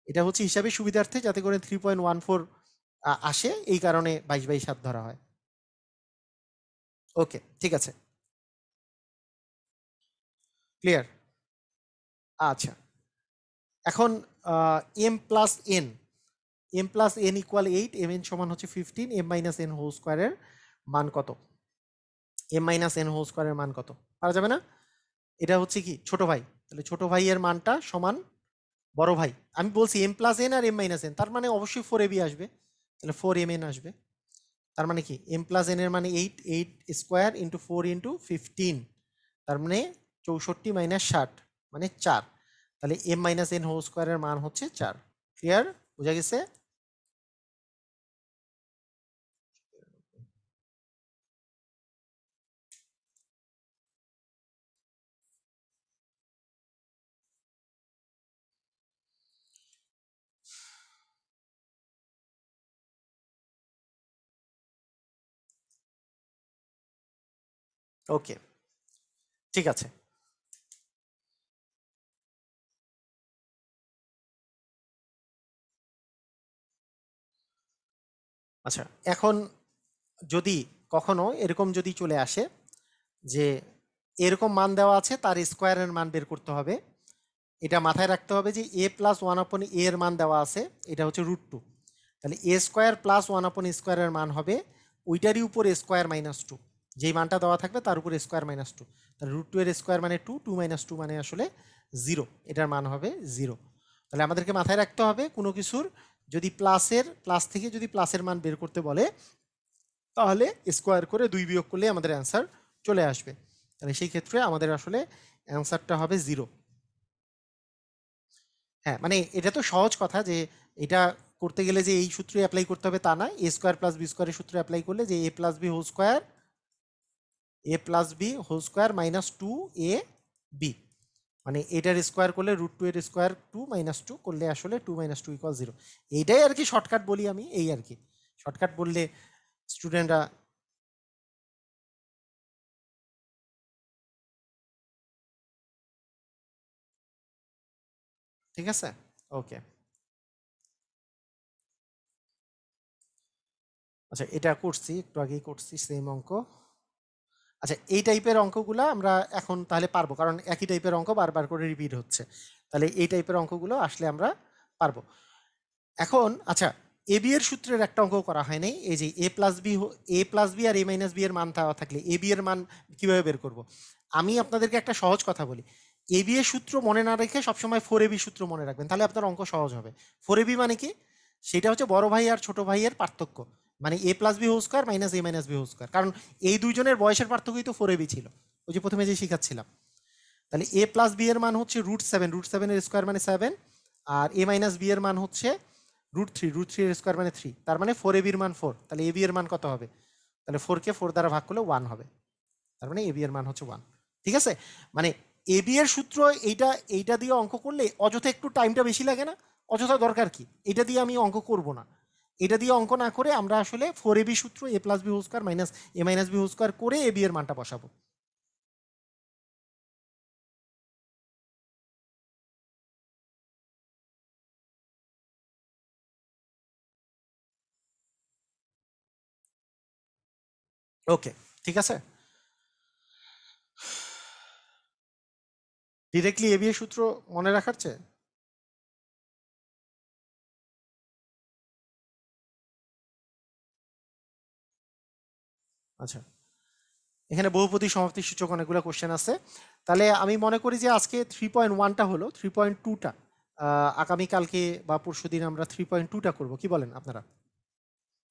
এটা হচ্ছে হিসাবে সুবিধার্থে যাতে করে 3.14 আসে, এই কারণে 22/7 ধরা হয়। ওকে, ঠিক আছে, ক্লিয়ার। আচ্ছা, এখন m+n ইকুয়াল 8, mn সমান হচ্ছে 15, m-n হোল স্কোয়ারের মান কত? m-n হোল স্কোয়ারের মান কত পারা যাবে না? এটা হচ্ছে কি ছোট ভাই, তাহলে ছোট ভাইয়ের মানটা সমান বড় ভাই। আমি বলছি m+n আর m-n, তার মানে অবশ্যই 4ab আসবে, তাহলে 4mn আসবে। তার মানে কি m+n এর মানে 8 স্কোয়ার ইন্টু 4 ইন্টু 15, তার মানে 64 - 60 মানে 4। তাহলে m-n হোল স্কোয়ারের মান হচ্ছে 4। ক্লিয়ার? বোঝা গেছে? ওকে, ঠিক আছে। আচ্ছা, এখন যদি কখনো এরকম যদি চলে আসে যে এরকম মান দেওয়া আছে, তার স্কোয়ারের মান বের করতে হবে, এটা মাথায় রাখতে হবে যে এ প্লাস ওয়ান আপন এ এর মান দেওয়া আছে, এটা হচ্ছে √2। তাহলে এ স্কোয়ার প্লাস ওয়ান আপন স্কোয়ারের মান হবে ওইটারই উপর স্কোয়ার মাইনাস টু, যেই মানটা দেওয়া থাকবে তার উপর স্কোয়ার মাইনাস টু। তাহলে √2 এর স্কোয়ার মানে টু, টু মাইনাস টু মানে আসলে জিরো, এটার মান হবে জিরো। তাহলে আমাদেরকে মাথায় রাখতে হবে কোনো কিছুর যদি প্লাস থেকে যদি প্লাসের মান বের করতে বলে, তাহলে স্কোয়ার করে 2 বিয়োগ করলে আমাদের অ্যান্সার চলে আসবে। তাহলে সেই ক্ষেত্রে আমাদের আসলে অ্যান্সারটা হবে জিরো। হ্যাঁ, মানে এটা তো সহজ কথা যে এটা করতে গেলে যে এই সূত্রে অ্যাপ্লাই করতে হবে তা না। এ স্কোয়ার প্লাস বি স্কোয়ারের সূত্রে অ্যাপ্লাই করলে যে এ plus B whole square minus two A B, মানে এটার স্কোয়ার করলে √2 এর স্কোয়ার টু মাইনাস টু করলে আসলে two minus two equal zero. এইটাই আর কি শর্টকাট বলি আমি, এই আর কি শর্টকাট বললে স্টুডেন্টরা। ঠিক আছে, ওকে। আচ্ছা, এটা করছি একটু আগেই করছি সেম অঙ্ক। আচ্ছা, এই টাইপের অঙ্কগুলো আমরা এখন তাহলে পারবো, কারণ একই টাইপের অঙ্ক বারবার করে রিপিট হচ্ছে। তাহলে এই টাইপের অঙ্কগুলো আসলে আমরা পারবো। এখন আচ্ছা, এ বি এর সূত্রের একটা অঙ্ক করা হয় নাই, এই যে এ plus B R a minus B এর মান দেওয়া থাকলে এ বি এর মান কিভাবে বের করব। আমি আপনাদেরকে একটা সহজ কথা বলি, এ বি এর সূত্র মনে না রেখে সবসময় ফোর এ বি সূত্র মনে রাখবেন, তাহলে আপনার অঙ্ক সহজ হবে। ফোর এ বি মানে কি? সেটা হচ্ছে বড় ভাই আর ছোট ভাইয়ের পার্থক্য, মানে এ+বি² মাইনাস এ−বি², কারণ এই দুইজনের বয়সের পার্থক্যই তো ফোর এ বি ছিল, ওই যে প্রথমে যে শিখাচ্ছিলাম। তাহলে এ+বি এর মান হচ্ছে √7, √7 এর স্কোয়ার মানে 7, আর এ−বি এর মান হচ্ছে √3, √3 এর স্কোয়ার মানে 3, তার মানে ফোর এ বির মান 4। তাহলে এ বি এর মান কত হবে? তাহলে 4 কে 4 দ্বারা ভাগ করলে 1 হবে, তার মানে এ বি এর মান হচ্ছে 1। ঠিক আছে, মানে এ বি এর সূত্র এইটা, এইটা দিয়ে অঙ্ক করলে অযথা একটু টাইমটা বেশি লাগে না? অযথা দরকার কি, এটা দিয়ে আমি অঙ্ক করব না। এটা দিয়ে অঙ্ক না করে আমরা আসলে ফোর এ বি সূত্র এ+বি² মাইনাস এ−বি² করে এ বি এর মানটা বসাবো। ওকে, ঠিক আছে। ডিরেক্টলি এ বি এর সূত্র মনে রাখার চেয়ে, আচ্ছা, এখানে বহুপদী সমাপ্তি সূচক অনেকগুলো কোশ্চেন আছে। তাহলে আমি মনে করি যে আজকে 3.1টা হলো, 3.2টা আগামীকালকে বা পরশুদিন আমরা 3.2টা করবো, কি বলেন আপনারা?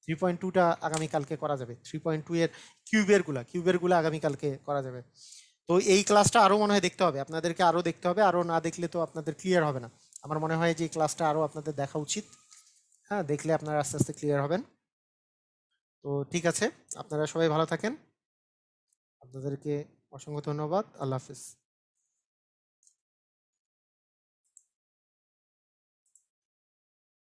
3.2টা আগামীকালকে করা যাবে, 3.2 এর কিউবের গুলা আগামীকালকে করা যাবে। তো এই ক্লাসটা আরও মনে হয় দেখতে হবে আপনাদেরকে, আরও দেখতে হবে, আরও না দেখলে তো আপনাদের ক্লিয়ার হবে না। আমার মনে হয় যে এই ক্লাসটা আরও আপনাদের দেখা উচিত। হ্যাঁ, দেখলে আপনারা আস্তে আস্তে ক্লিয়ার হবেন। তো ঠিক আছে, আপনারা সবাই ভালো থাকেন, আপনাদেরকে অসংখ্য ধন্যবাদ, আল্লাহ হাফিজ।